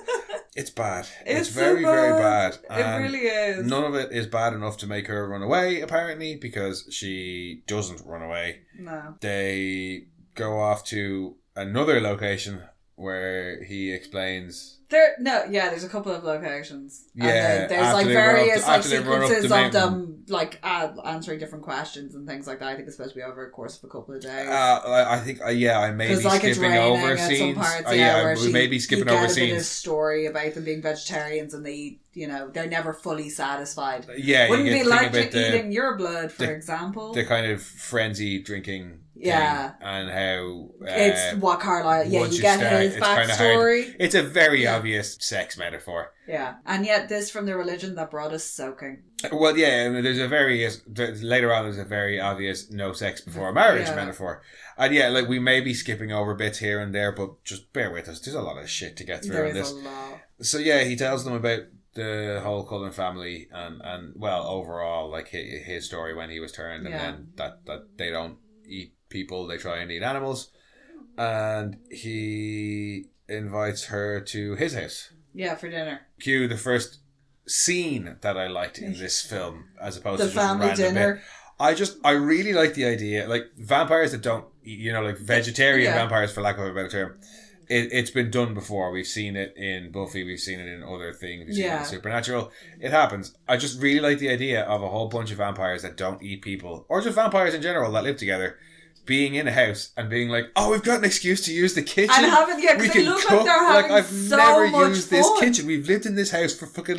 It's bad. It's very, very bad. It really is. None of it is bad enough to make her run away, apparently, because she doesn't run away. No. They go off to another location where he explains... There's a couple of locations. Yeah. And there's like various sequences of them like answering different questions and things like that. I think it's supposed to be over a course of a couple of days. I think I may be skipping over scenes. We may be skipping over scenes. You get a story about them being vegetarians and they eat, they're never fully satisfied. Yeah, wouldn't be allergic to eating your blood, for example. The kind of frenzy drinking. Yeah. And how... it's what Carlisle... Yeah, you get his backstory. It's a very obvious sex metaphor. Yeah. And yet this from the religion that brought us soaking. Well, yeah, later on there's a very obvious no sex before marriage metaphor. And yeah, like we may be skipping over bits here and there, but just bear with us. There's a lot of shit to get through in this. There's a lot. So yeah, he tells them about the whole Cullen family and well, overall, like his story when he was turned, and then that they don't eat people, they try and eat animals, and he invites her to his house. Yeah, for dinner. Cue the first scene that I liked in this film, as opposed to just family random dinner. Bit. I really like the idea, like vampires that don't eat, like vegetarian vampires, for lack of a better term. It's been done before. We've seen it in Buffy. We've seen it in other things. We've seen it in Supernatural. It happens. I just really like the idea of a whole bunch of vampires that don't eat people, or just vampires in general that live together, being in a house and being like, we've got an excuse to use the kitchen. And having, because they look like they're having I've so never much used fun. this kitchen. We've lived in this house for fucking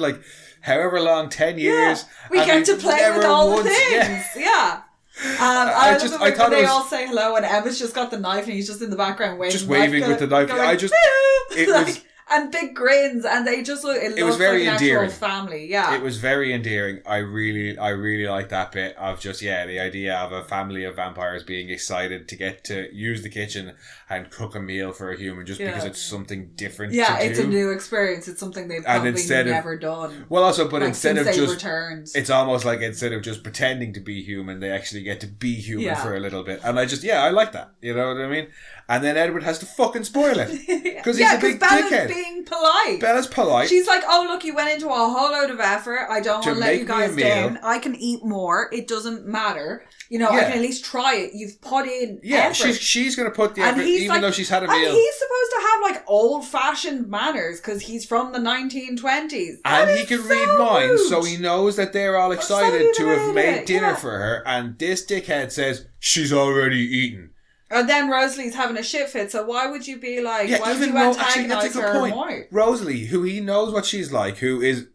however long, 10 years. We get to play with all the things. Yeah. I thought they all say hello, and Emma's just got the knife and he's just in the background waving with the knife. And big grins, and they just look. It was very like endearing. Family, yeah. It was very endearing. I really like that bit of just the idea of a family of vampires being excited to get to use the kitchen and cook a meal for a human just because it's something different. Yeah, it's a new experience. It's something they've probably never done. Well, also, but instead of just returned. It's almost like instead of just pretending to be human, they actually get to be human for a little bit, and I like that. You know what I mean? And then Edward has to fucking spoil it because he's a big dickhead. Being polite. Bella's polite. She's like, look, you went into a whole load of effort. I don't want to let you guys down. I can eat more. It doesn't matter. I can at least try it. You've put in effort. She's going to put the effort, even though she's had a meal. And he's supposed to have old-fashioned manners because he's from the 1920s. And he can read minds, so he knows that they're all excited to have made dinner for her. And this dickhead says, she's already eaten. And then Rosalie's having a shit fit, so why would you be like, why would you antagonise her more? Rosalie, who he knows what she's like, who is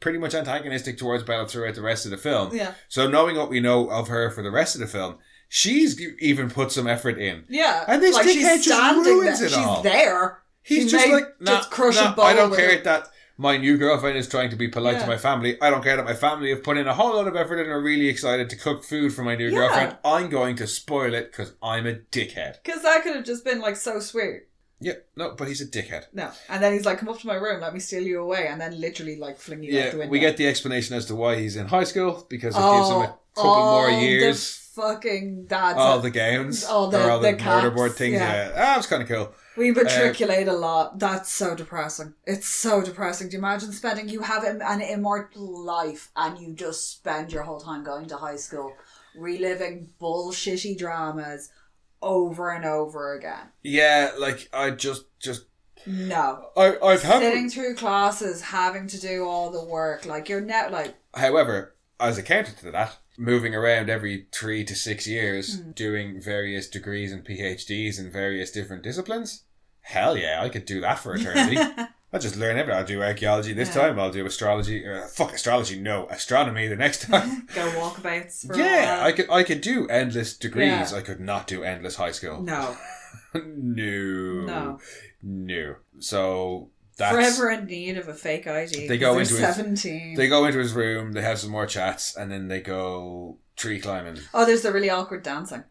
pretty much antagonistic towards Bella throughout the rest of the film. Yeah. So knowing what we know of her for the rest of the film, she's even put some effort in. Yeah. And this dickhead just ruins it all. She's there. He's just like, crush a bowl I don't with care it. that my new girlfriend is trying to be polite to my family. I don't care that my family have put in a whole lot of effort and are really excited to cook food for my new girlfriend. I'm going to spoil it because I'm a dickhead. Because that could have just been like so sweet. Yeah, no, but he's a dickhead. No. And then he's like, come up to my room, let me steal you away, and then literally like fling you out the window. We get the explanation as to why he's in high school, because it gives him a couple more years. The fucking dads. All the gowns. All the murderboard things. Yeah. That was kind of cool. We matriculate a lot. That's so depressing. It's so depressing. Do you imagine you have an immortal life and you just spend your whole time going to high school, reliving bullshitty dramas over and over again? Yeah, like I just no. I've had sitting through classes, having to do all the work, like you're net like. However, as a counter to that, moving around every 3 to 6 years, doing various degrees and PhDs in various different disciplines. Hell yeah, I could do that for eternity. I'll just learn everything. I'll do archaeology this time. I'll do astrology. Fuck astrology, no. Astronomy the next time. Go walkabouts for a while. I could do endless degrees. I could not do endless high school. No. No. So that's... Forever in need of a fake ID. They go into 17. They go into his room, they have some more chats, and then they go tree climbing. Oh, there's the really awkward dancing.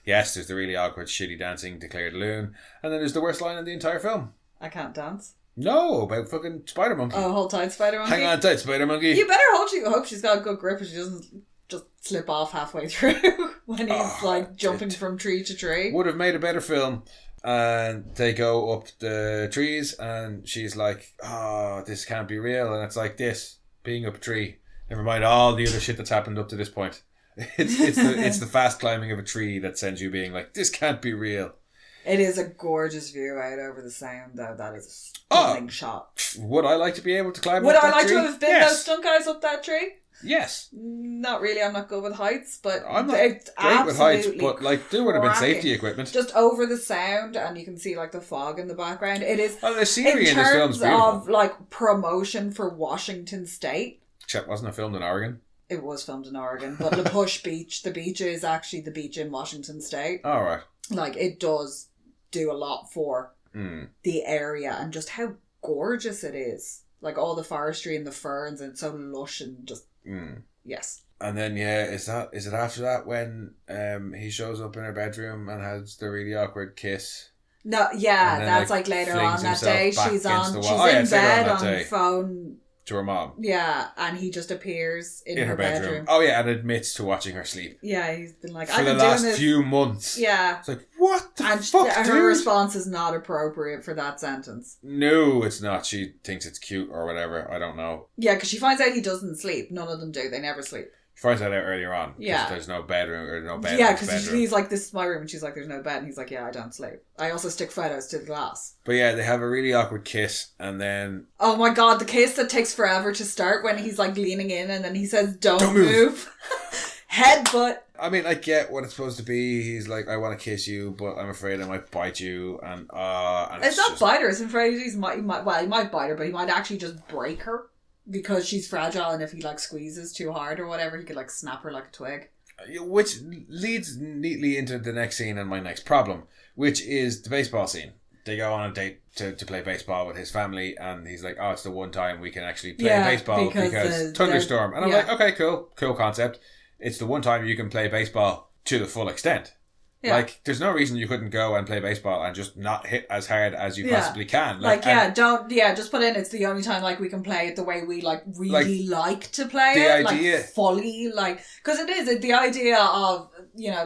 Yes, there's the really awkward, shitty dancing, declared loon. And then there's the worst line in the entire film. I can't dance. No, about fucking Spider Monkey. Oh, hold tight, Spider Monkey. Hang on tight, Spider Monkey. You better hope she's got a good grip and she doesn't just slip off halfway through when he's jumping from tree to tree. Would have made a better film. And they go up the trees and she's like, this can't be real. And it's like this, being up a tree. Never mind all the other shit that's happened up to this point. It's the fast climbing of a tree that sends you being like, this can't be real. It is a gorgeous view out over the sound, though. That is a stunning shot. Would I like to be able to climb up that tree? Would I like to have been those stunt guys up that tree? Yes. Not really. I'm not good with heights, but I'm not great with heights, but there would have been safety equipment. Just over the sound, and you can see like the fog in the background. It is. The scenery in this film is beautiful. In terms of promotion for Washington State. Except wasn't it filmed in Oregon? It was filmed in Oregon, but La Push Beach, the beach is actually the beach in Washington State. All right. It does do a lot for the area and just how gorgeous it is. All the forestry and the ferns, and it's so lush and just yes. And then is it after that when he shows up in her bedroom and has the really awkward kiss? No, yeah, that's later on that day. She's in bed on the phone. To her mom. Yeah, and he just appears in her bedroom. Oh yeah, and admits to watching her sleep. Yeah, he's been like, for the last few months. Yeah. It's like, what the fuck, dude? Her response is not appropriate for that sentence. No, it's not. She thinks it's cute or whatever. I don't know. Yeah, because she finds out he doesn't sleep. None of them do. They never sleep. She finds that out earlier on. Yeah. There's no bedroom or no bed. Yeah, because he's like, this is my room. And she's like, there's no bed. And he's like, yeah, I don't sleep. I also stick photos to the glass. But yeah, they have a really awkward kiss. And then... Oh my God, the kiss that takes forever to start when he's leaning in and then he says, don't move. Headbutt. I mean, I get what it's supposed to be. He's like, I want to kiss you, but I'm afraid I might bite you. And it's not bite her. It's afraid he might bite her, but he might actually just break her. Because she's fragile, and if he squeezes too hard or whatever, he could snap her like a twig. Which leads neatly into the next scene and my next problem, which is the baseball scene. They go on a date to play baseball with his family, and he's like, "Oh, it's the one time we can actually play baseball because thunderstorm." And I'm like, "Okay, cool concept. It's the one time you can play baseball to the full extent." Yeah. There's no reason you couldn't go and play baseball and just not hit as hard as you possibly can. Just put in, it's the only time we can play it the way we really like to play the it. Idea, fully, because it is the idea of,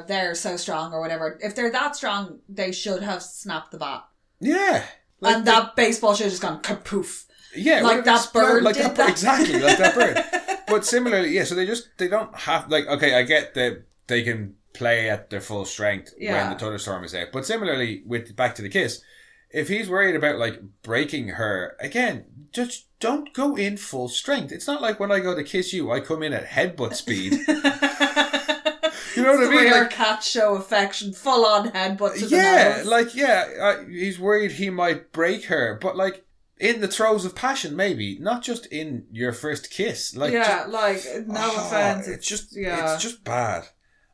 they're so strong or whatever. If they're that strong, they should have snapped the bat. Yeah. And that baseball should have just gone kapoof. Yeah. That bird did that. Exactly, like that bird. But similarly, so they don't have, okay, I get that they can play at their full strength when the thunderstorm is out. But similarly, with back to the kiss, if he's worried about breaking her, again, just don't go in full strength. It's not like when I go to kiss you, I come in at headbutt speed. You know what I mean? Rare cat show affection, full on headbutt to the nose. He's worried he might break her, but in the throes of passion, maybe not just in your first kiss. No offense. It's just bad.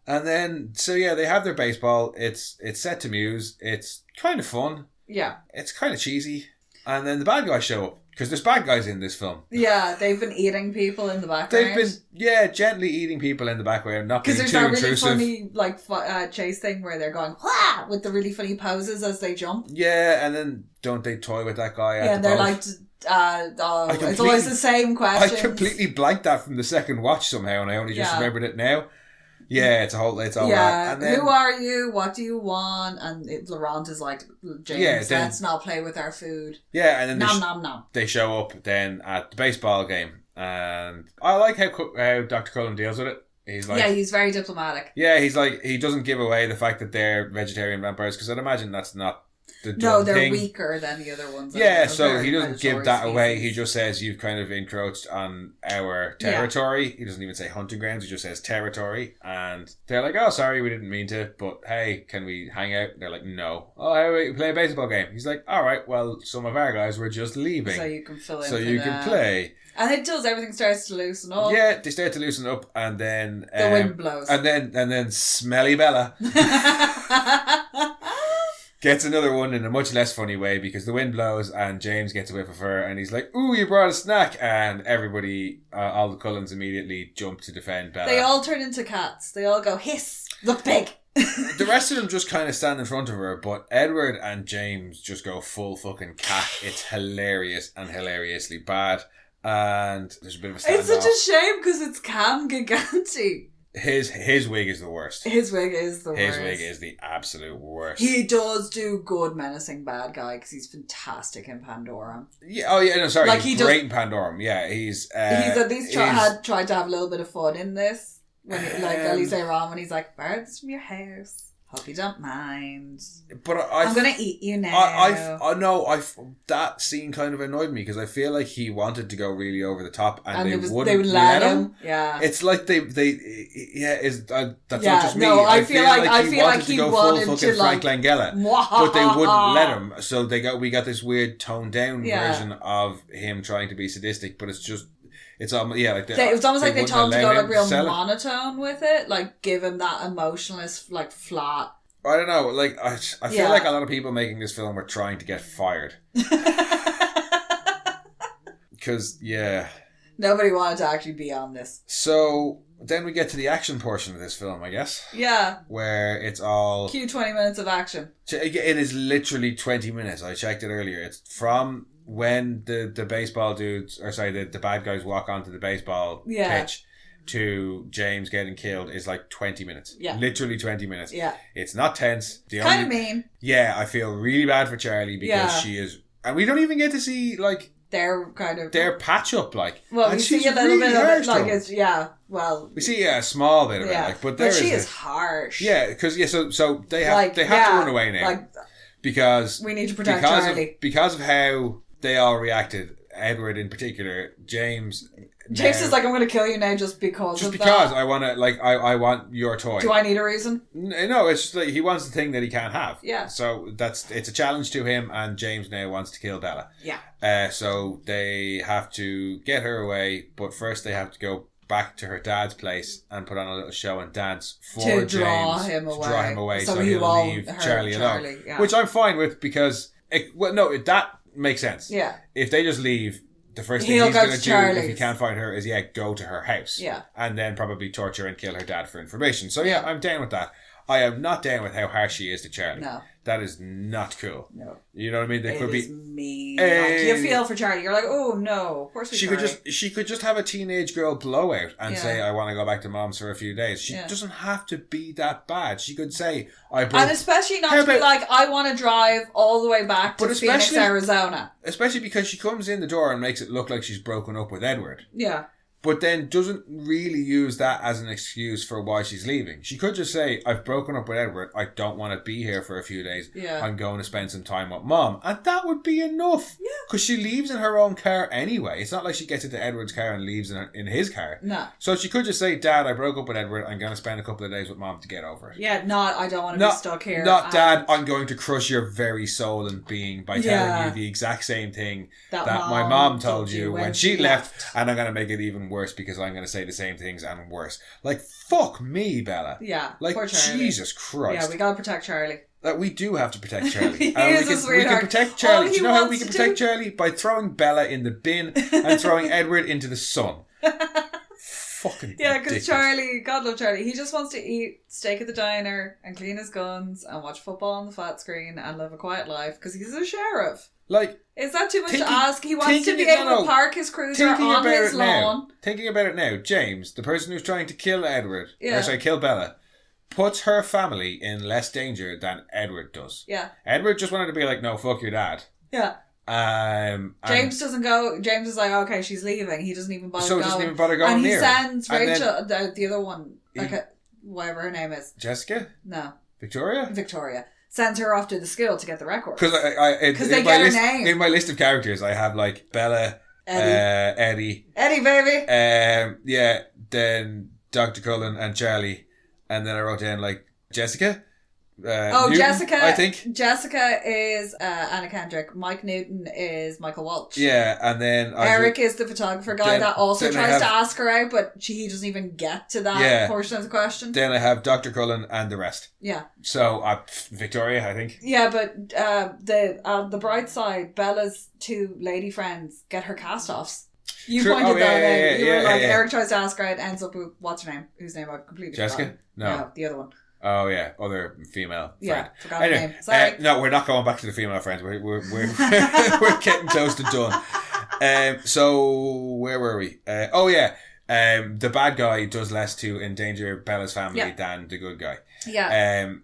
And then, so yeah, they have their baseball. It's set to Muse. It's kind of fun. Yeah. It's kind of cheesy. And then the bad guys show up. Because there's bad guys in this film. Yeah, they've been eating people in the background. They've been, gently eating people in the background, not being too intrusive. Because there's that really funny, chase thing where they're going, wah! With the really funny poses as they jump. Yeah, and then don't they toy with that guy at the boat? It's always the same question. I completely blanked that from the second watch somehow, and I only just remembered it now. Yeah, it's all that. And then, who are you? What do you want? And Laurent is like, James, let's not play with our food. Yeah, and then nom. They show up then at the baseball game, and I like how Dr. Cullen deals with it. He's like, he's very diplomatic. Yeah, he's like, he doesn't give away the fact that they're vegetarian vampires, because I'd imagine that's not the they're thing. Weaker than the other ones. Yeah, so he doesn't give that away. He just says, you've kind of encroached on our territory. He doesn't even say hunting grounds. He just says territory. And they're like, oh, sorry, we didn't mean to, but hey, can we hang out? They're like, no. Oh, how about we play a baseball game? He's like, all right, well, some of our guys were just leaving. So you can fill in so you can play. And it does, everything starts to loosen up. Yeah, they start to loosen up, and then the wind blows. And then Smelly Bella gets another one in a much less funny way, because the wind blows and James gets a whiff of her and he's like, ooh, you brought a snack, and everybody, all the Cullens immediately jump to defend Bella. They all turn into cats. They all go, hiss, look big. The rest of them just kind of stand in front of her, but Edward and James just go full fucking cat. It's hilarious and hilariously bad, and there's a bit of a standoff. It's such a shame because it's Cam Giganti. His wig is the worst. His wig is the worst. His wig is the absolute worst. He does do good menacing bad guy because he's fantastic in Pandorum. Yeah. Oh yeah. No, sorry. Like he's great in Pandorum. Yeah. He's at least tried to have a little bit of fun in this. When Elise Ram, when he's like, birds from your house. Hope you don't mind. But I'm gonna eat you now. I know. That scene kind of annoyed me because I feel like he wanted to go really over the top, and they wouldn't let him. Yeah, it's like that's not just me. No, I feel like he go wanted full fucking to Frank Langella, but they wouldn't let him. So we got this weird toned down version of him trying to be sadistic, but it's just. It's almost it was almost like they told him to go like real monotone with it, like give him that emotionless like flat. I don't know, like I feel like a lot of people making this film were trying to get fired because nobody wanted to actually be on this. So then we get to the action portion of this film, I guess. Yeah, where it's all cue 20 minutes of action. It is literally 20 minutes. I checked it earlier. It's from when the baseball dudes, or sorry, the bad guys walk onto the baseball pitch to James getting killed is like 20 minutes. Yeah. Literally 20 minutes. Yeah. It's not tense. Kind of mean. Yeah, I feel really bad for Charlie because she is... And we don't even get to see, like... Their kind of... Their patch up, like... Well, we see a little bit of it, like, it's... Yeah, well... We see a small bit of it, like, but she is harsh. Yeah, because, so they have to run away now. Like, because... We need to protect Charlie. Because of how... They all reacted. Edward in particular. James is like, I'm going to kill you now just because of because that. I want to, like, I want your toy. Do I need a reason? No, it's just like he wants the thing that he can't have. Yeah. So it's a challenge to him, and James now wants to kill Bella. Yeah. So they have to get her away, but first they have to go back to her dad's place and put on a little show and dance for James. To draw him away so he'll leave Charlie alone. Yeah. Which I'm fine with because, that makes sense. Yeah. If they just leave, the first thing he's going to do if he can't find her is go to her house. Yeah. And then probably torture and kill her dad for information. So I'm down with that. I am not down with how harsh she is to Charlie. No. That is not cool. No. You know what I mean? It is mean. Like, you feel for Charlie. You're like, oh no. Of course she could just have a teenage girl blowout and say, I want to go back to mom's for a few days. She doesn't have to be that bad. She could say, and especially not to be like, I want to drive all the way back to Phoenix, Arizona. Especially because she comes in the door and makes it look like she's broken up with Edward. Yeah. But then doesn't really use that as an excuse for why she's leaving. She could just say, I've broken up with Edward. I don't want to be here for a few days. Yeah. I'm going to spend some time with Mom. And that would be enough. Yeah. Because she leaves in her own car anyway. It's not like she gets into Edward's car and leaves in his car. No. So she could just say, Dad, I broke up with Edward. I'm going to spend a couple of days with Mom to get over it. Yeah, I don't want to be stuck here. Not, Dad, I'm going to crush your very soul and being by telling you the exact same thing that my mom told you when she left. And I'm going to make it even even worse because I'm going to say the same things and worse. Like, fuck me, Bella. Yeah. Like, poor Charlie. Jesus Christ. Yeah, we gotta protect Charlie. Like, we do have to protect Charlie. He And is a we sweetheart. can protect Charlie. All Do you know he how we wants can to protect do- Charlie? By throwing Bella in the bin and throwing Edward into the sun. Fucking Yeah, because ridiculous. Charlie, God love Charlie, he just wants to eat steak at the diner and clean his guns and watch football on the flat screen and live a quiet life because he's a sheriff. Like, Is that too much Thinking- to ask? He wants to be thinking- able no, to park his cruiser thinking on about his it now, lawn. thinking about it now, James, the person who's trying to kill Edward, Yeah. or sorry, kill Bella, puts her family in less danger than Edward does. Yeah. Edward just wanted to be like, no, fuck your dad. Yeah. And James doesn't go. James is like, okay, she's leaving. He doesn't even bother so going. doesn't even bother going and he near. sends And Rachel, the other one, He- whatever her name is. Jessica? No. Victoria? Victoria. Sends her off to the school to get the record. Because they get her name. In my list of characters, I have like Bella, Eddie. Eddie, Eddie, baby. yeah, then Dr. Cullen and Charlie, and then I wrote down like Jessica. Newton, Jessica. I think. Jessica is Anna Kendrick. Mike Newton is Michael Walsh. Yeah, and then Eric is the photographer guy Then- that also then I tries to have- ask her out, but he doesn't even get to that Yeah. portion of the question. Then I have Dr. Cullen and the rest. Yeah. So Victoria, I think. Yeah, but the bright side, Bella's two lady friends get her cast-offs. You True. pointed Oh, that yeah, out. You yeah, were like, yeah. Eric tries to ask her out, ends up with, what's her name? Whose name I've completely Jessica? forgotten. No. The other one. Oh yeah, other female friend. Yeah, forgot her Anyway, name. Sorry. no, we're not going back to the female friends. We're we're getting close to done. So where were we? The bad guy does less to endanger Bella's family than the good guy. Yeah.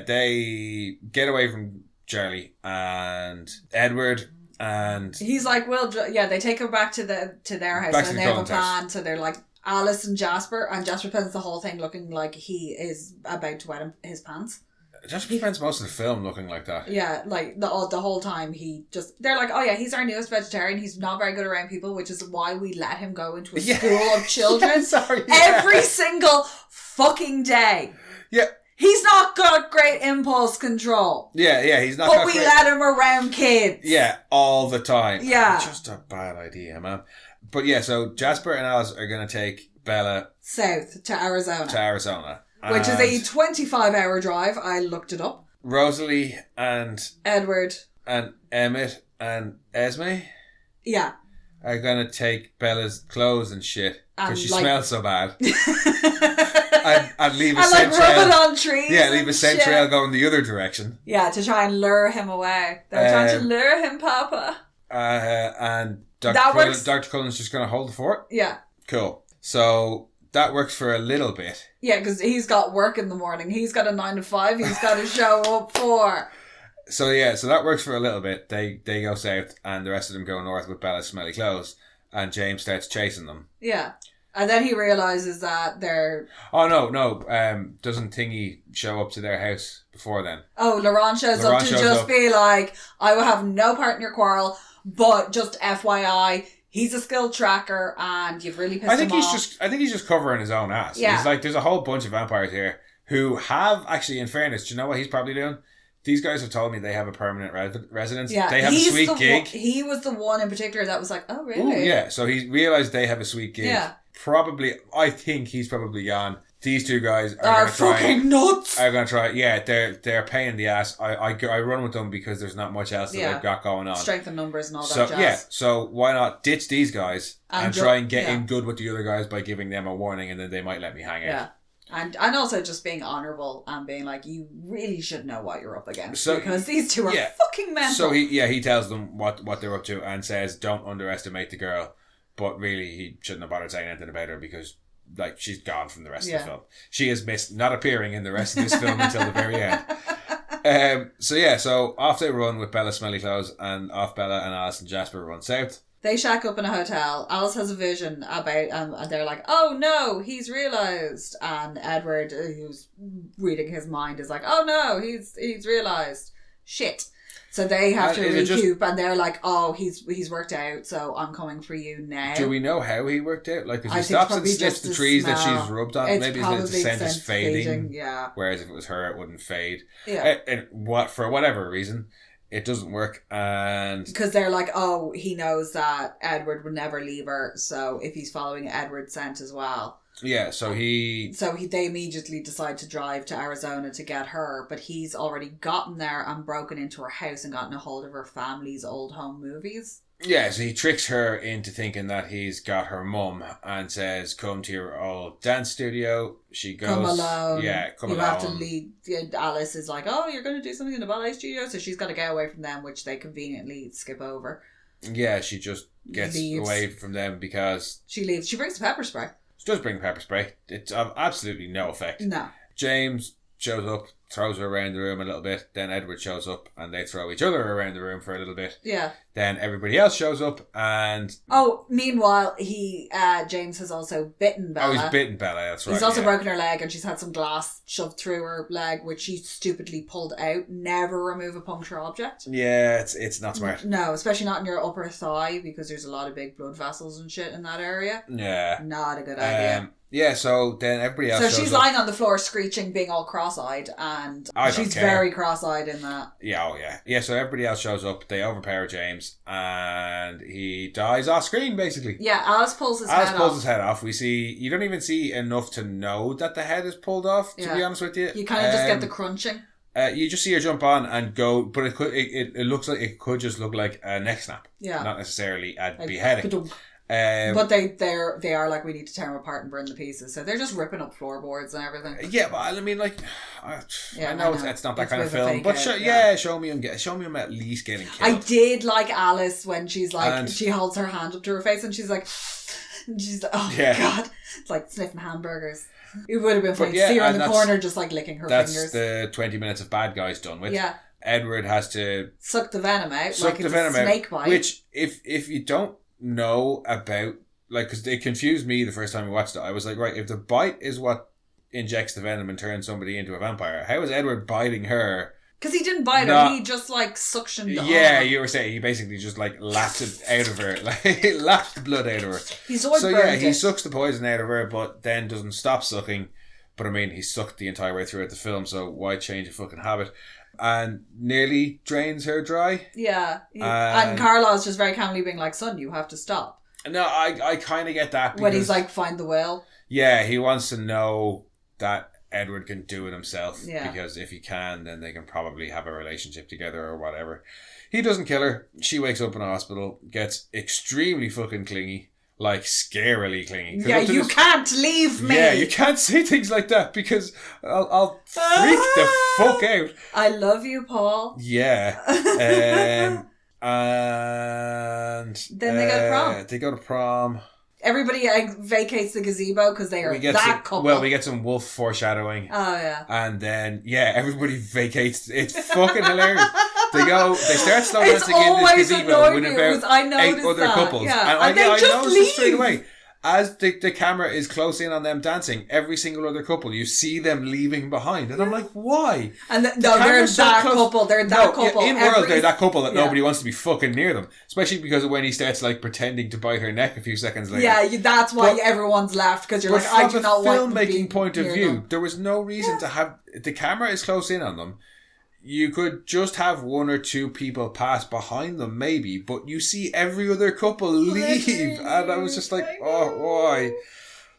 They get away from Charlie and Edward, and He's like, they take her back to their house Back to and the they have a Cullen's house. plan. So they're like Alice and Jasper spends the whole thing looking like he is about to wet his pants. Jasper spends most of the film looking like that. Yeah, like the whole time they're like, oh yeah, he's our newest vegetarian. He's not very good around people, which is why we let him go into a school of children every single fucking day. Yeah. He's not got great impulse control. Yeah, he's not. But we let him around kids. Yeah, all the time. Yeah. Just a bad idea, man. But yeah, so Jasper and Alice are going to take Bella South to Arizona. Which is a 25-hour drive. I looked it up. Rosalie and Edward and Emmett and Esme Yeah. are going to take Bella's clothes and shit And, because she like- smells so bad. and and leave a like scent rub it trail. on trees. Yeah, leave a and scent shit. trail going the other direction. Yeah, to try and lure him away. They're trying to lure him, Papa. And Dr. That Cullen, works. Dr. Cullen's just going to hold the fort. Yeah. Cool. So that works for a little bit. Yeah, because he's got work in the morning. He's got a 9 to 5 he's got to show up for. So that works for a little bit. They go south and the rest of them go north with Bella's smelly clothes, and James starts chasing them. Yeah. And then he realises that they're... Oh, no. Doesn't Thingy show up to their house before then? Oh, Laurent shows up to just be like, I will have no part in your quarrel, but just FYI, he's a skill tracker and you've really pissed him off. I think he's just covering his own ass. Yeah. He's like, there's a whole bunch of vampires here who have, actually, in fairness, do you know what he's probably doing? These guys have told me they have a permanent residence. Yeah, They have a sweet gig. He was the one in particular that was like, oh, really? Ooh, yeah. So he realised they have a sweet gig. Yeah. Probably, I think he's probably gone. These two guys are fucking nuts. Are going to try. Yeah, they're a pain in the ass. I run with them because there's not much else that they've got going on. Strength in numbers and all that so, jazz. Yeah, so why not ditch these guys and try and get yeah. in good with the other guys by giving them a warning, and then they might let me hang out. Yeah. And also just being honourable and being like, you really should know what you're up against, because these two are fucking mental. So he tells them what they're up to and says, don't underestimate the girl, but really he shouldn't have bothered saying anything about her because like she's gone from the rest of the film. She has missed not appearing in the rest of this film until the very end. So off they run with Bella's smelly clothes, and off Bella and Alice and Jasper run south. They shack up in a hotel. Alice has a vision about, and they're like, oh no, he's realised. And Edward, who's reading his mind, is like, oh no, he's realised. Shit. So they have to recoup, and they're like, oh, he's worked out, so I'm coming for you now. Do we know how he worked out? Like, because he stops and sniffs the trees that she's rubbed on. Maybe the scent is fading. Yeah. Whereas if it was her, it wouldn't fade. Yeah. And for whatever reason, it doesn't work, and because they're like, oh, he knows that Edward would never leave her, so if he's following Edward's scent as well. Yeah, they immediately decide to drive to Arizona to get her, but he's already gotten there and broken into her house and gotten a hold of her family's old home movies. Yeah, so he tricks her into thinking that he's got her mum and says, come to your old dance studio. She goes... Come alone. Yeah, come alone. You have to leave. Alice is like, oh, you're going to do something in the ballet studio? So she's got to get away from them, which they conveniently skip over. Yeah, she just gets away from them because... She leaves. She brings pepper spray. She does bring pepper spray. It's of absolutely no effect. No. James shows up, throws her around the room a little bit. Then Edward shows up and they throw each other around the room for a little bit. Yeah. Then everybody else shows up and... Oh, meanwhile, James has also bitten Bella. Oh, he's bitten Bella, that's right. He's also broken her leg and she's had some glass shoved through her leg, which she stupidly pulled out. Never remove a puncture object. Yeah, it's not smart. No, especially not in your upper thigh because there's a lot of big blood vessels and shit in that area. Yeah. Not a good idea. Yeah, so then everybody else. So she's lying on the floor, screeching, being all cross-eyed, and she's very cross-eyed in that. Yeah, oh yeah, yeah. So everybody else shows up. They overpower James, and he dies off screen, basically. Yeah, Alice pulls his head off. We see you don't even see enough to know that the head is pulled off. To be honest with you, you kind of just get the crunching. You just see her jump on and go, but it looks like it could just look like a neck snap. Yeah, not necessarily a beheading. But they are like, we need to tear them apart and burn the pieces, so they're just ripping up floorboards and everything. Yeah, but I mean, like, I know it's not that kind of film, but show me him at least getting killed. I did like Alice when she's like, she holds her hand up to her face and she's like, oh god, it's like sniffing hamburgers. It would have been funny to see her in the corner just like licking her fingers. That's the 20 minutes of bad guys done with. Yeah. Edward has to suck the venom out, snake bite. Which, if you don't know about, like, because they confused me the first time we watched it. I was like, right, if the bite is what injects the venom and turns somebody into a vampire, how is Edward biting her? Because he didn't bite her, he just like suctioned on. Yeah, you were saying he basically just like lapped it out of her, like lapped the blood out of her. He's always he sucks the poison out of her, but then doesn't stop sucking. But I mean, he sucked the entire way throughout the film, so why change a fucking habit? And nearly drains her dry. Yeah. And Carla's just very calmly being like, son, you have to stop. No, I kind of get that. When he's like, find the will. Yeah, he wants to know that Edward can do it himself. Yeah. Because if he can, then they can probably have a relationship together or whatever. He doesn't kill her. She wakes up in a hospital, gets extremely fucking clingy. Like, scarily clingy. Yeah, you can't leave me. Yeah, you can't say things like that because I'll freak the fuck out. I love you, Paul. Yeah. And then they go to prom. They go to prom. Everybody vacates the gazebo because they are couple. Well, we get some wolf foreshadowing. Oh, yeah. And then, everybody vacates. It's fucking hilarious. They start slow dancing in this gazebo with about 8 other couples. Yeah. And they just noticed leave. it straight away. As the camera is close in on them dancing, every single other couple, you see them leaving behind. And I'm like, why? And they're that couple. They're that couple. In world, they're that couple that nobody wants to be fucking near them. Especially because of when he starts like pretending to bite her neck a few seconds later. Yeah, that's why everyone's left. Because you're like, I do not want to be from a filmmaking point of view, them. there was no reason to have... The camera is close in on them. You could just have 1 or 2 people pass behind them, maybe, but you see every other couple leave. And I was just like, oh, why?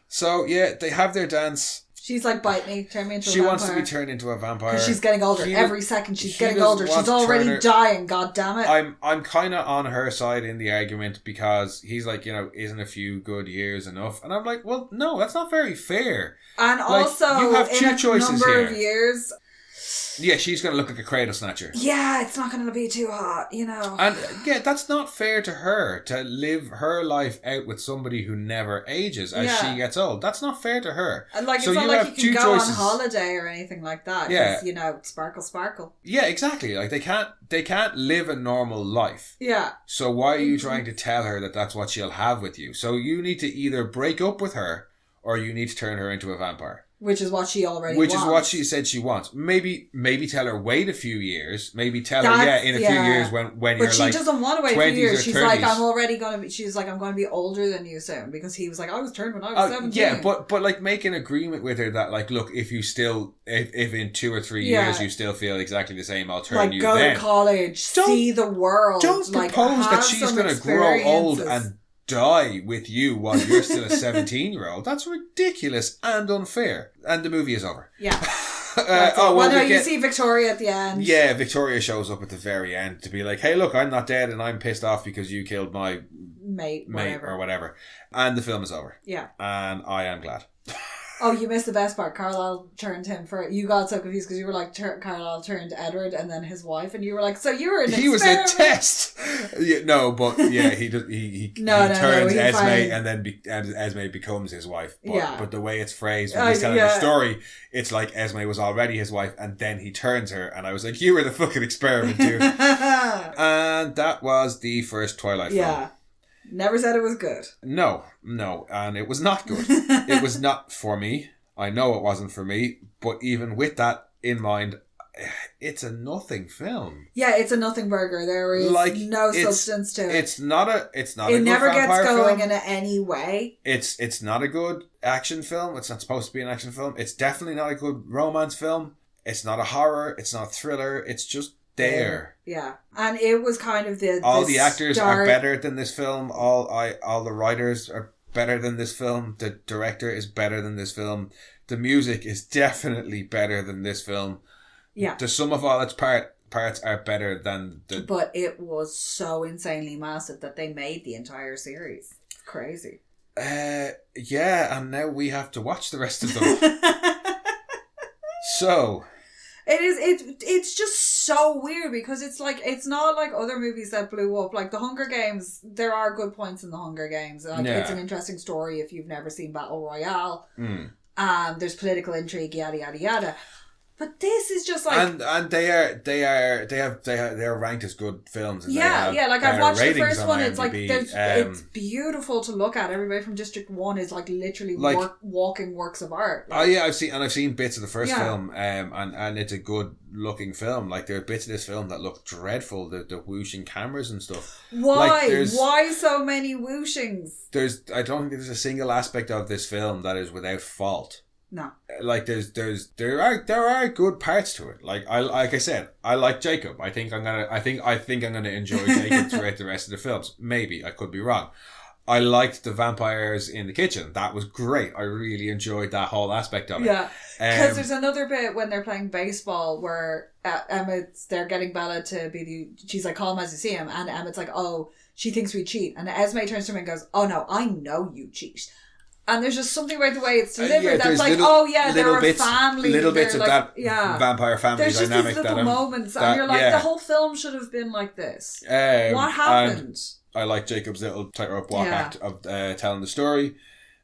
So, they have their dance. She's like, bite me, turn me into a vampire. She wants to be turned into a vampire. Because she's getting older. Every second she's getting older. She's already dying, god damn it. I'm kind of on her side in the argument because he's like, isn't a few good years enough? And I'm like, well, no, that's not very fair. And also, you have two choices number here. Of years... Yeah, she's going to look like a cradle snatcher. Yeah, it's not going to be too hot, And that's not fair to her to live her life out with somebody who never ages as she gets old. That's not fair to her. And it's not like you can go on holiday or anything like that. Yeah. Sparkle. Yeah, exactly. Like they can't live a normal life. Yeah. So why are you trying to tell her that that's what she'll have with you? So you need to either break up with her or you need to turn her into a vampire. Which is what she already Which wants. is what she said she wants. Maybe tell her wait a few years. Maybe tell her, in a few years when you're like 20s or 30s. But she doesn't want to wait a few years. She's like, I'm going to be older than you soon. Because he was like, I was turned when I was 17. Yeah, but like make an agreement with her that like, look, if in 2 or 3 years you still feel exactly the same, I'll turn you then. Like go to college, see the world. Don't propose that she's going to grow old and die with you while you're still a 17-year-old. That's ridiculous and unfair. And the movie is over. Yeah. You see Victoria at the end. Yeah, Victoria shows up at the very end to be like, hey, look, I'm not dead and I'm pissed off because you killed my mate or whatever. And the film is over. Yeah. And I am glad. Oh, you missed the best part. Carlisle turned him for... You got so confused because you were like, Carlisle turned Edward and then his wife, and you were like, so you were an experiment. He was a test! He turns Esme and then Esme becomes his wife. But the way it's phrased when he's telling the story, it's like Esme was already his wife and then he turns her, and I was like, you were the fucking experiment, dude. And that was the first Twilight film. Never said it was good. No, and it was not good. It was not for me. I know it wasn't for me, but even with that in mind, it's a nothing film. Yeah, it's a nothing burger. There is no substance to it. It's not a It never gets going in any way. It's not a good action film. It's not supposed to be an action film. It's definitely not a good romance film. It's not a horror. It's not a thriller. It's just there. Yeah. And it was kind of all the actors are better than this film. All the writers are better than this film. The director is better than this film. The music is definitely better than this film. Yeah. The sum of all its parts are better than the... But it was so insanely massive that they made the entire series. It's crazy. Yeah, and now we have to watch the rest of them. So... It's just so weird because it's not like other movies that blew up. Like the Hunger Games, there are good points in the Hunger Games. It's an interesting story if you've never seen Battle Royale. There's political intrigue, yada yada yada. But this is just like, and they're ranked as good films. And like I've watched the first one. It's like IMDb. it's beautiful to look at. Everybody from District 1 is like literally walking works of art. I've seen bits of the first film, and it's a good looking film. Like there are bits of this film that look dreadful. The whooshing cameras and stuff. Why so many whooshings? I don't think there's a single aspect of this film that is without fault. No. Like there are good parts to it. Like I said, I like Jacob. I think I'm gonna enjoy Jacob throughout the rest of the films. Maybe I could be wrong. I liked the vampires in the kitchen. That was great. I really enjoyed that whole aspect of it. Yeah, because there's another bit when they're playing baseball where they're getting Bella to be she's like, call him as you see him, and Emmett's like, oh, she thinks we cheat, and Esme turns to him and goes, oh no, I know you cheat. And there's just something about the way it's delivered that's like, they're a family. Little bits of that vampire family there's dynamic. There's just these little moments, and you're like, the whole film should have been like this. What happened? I like Jacob's little tightrope walk act of telling the story,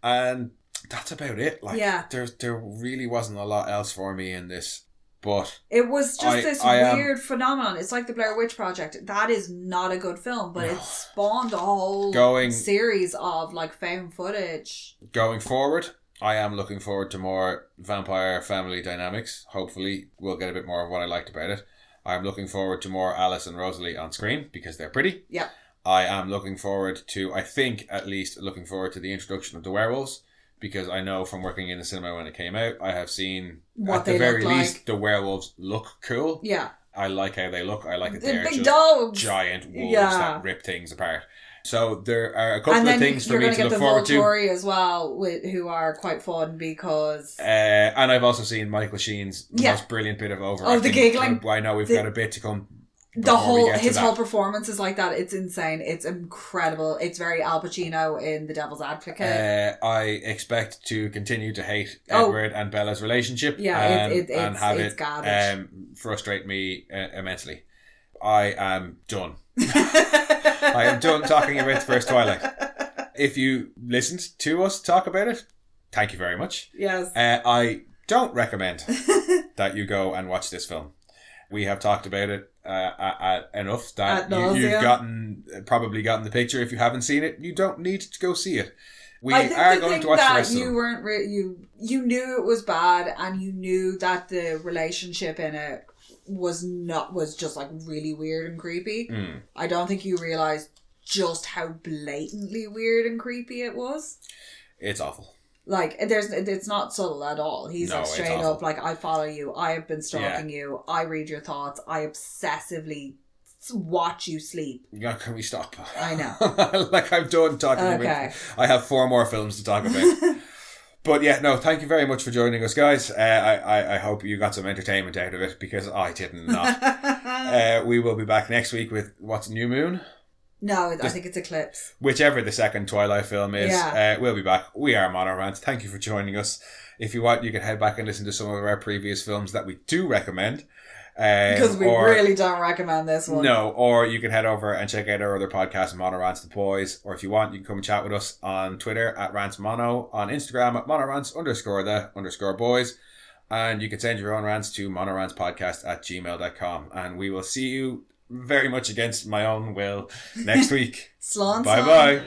and that's about it. Like, there really wasn't a lot else for me in this. But it was just this weird phenomenon. It's like the Blair Witch Project. That is not a good film, but it spawned a whole series of like found footage. Going forward, I am looking forward to more vampire family dynamics. Hopefully, we'll get a bit more of what I liked about it. I'm looking forward to more Alice and Rosalie on screen because they're pretty. Yeah. I am looking forward to, the introduction of the werewolves. Because I know from working in the cinema when it came out, I have seen, what at the very least, the werewolves look cool. Yeah. I like how they look. I like that they're big just dogs. Giant wolves that rip things apart. So there are a couple of things for me to look forward to. And then you're going to get the Volturi as well, who are quite fun because... and I've also seen Michael Sheen's most brilliant bit of overacting. Oh, the giggling. I know we've got a bit to come. His whole performance is like that. It's insane. It's incredible. It's very Al Pacino in The Devil's Advocate. I expect to continue to hate Edward and Bella's relationship. Yeah, and have it's garbage. Frustrate me immensely. I am done. I am done talking about the first Twilight. If you listened to us talk about it, thank you very much. Yes. I don't recommend that you go and watch this film. We have talked about it enough that you've probably gotten the picture. If you haven't seen it, you don't need to go see it. We are going to watch the rest of them. You weren't you knew it was bad, and you knew that the relationship in it was just like really weird and creepy. I don't think you realised just how blatantly weird and creepy it was. It's awful. Like, it's not subtle at all. He's like straight up like, I follow you, I have been stalking you, I read your thoughts, I obsessively watch you sleep. Yeah, can we stop? I know. Like, I'm done talking about. I have 4 more films to talk about. But yeah, no, thank you very much for joining us, guys. I hope you got some entertainment out of it, because I did not. We will be back next week with what's New Moon? No, I think it's Eclipse. Whichever the second Twilight film is. We'll be back. We are Mono Rant. Thank you for joining us. If you want, you can head back and listen to some of our previous films that we do recommend. Because we really don't recommend this one. No, or you can head over and check out our other podcast, Mono Rants the Boys. Or if you want, you can come and chat with us on Twitter at RantsMono, on Instagram at monorants_the_boys. And you can send your own rants to monorantspodcast@gmail.com. And we will see you very much against my own will next week. Slán. Bye-bye.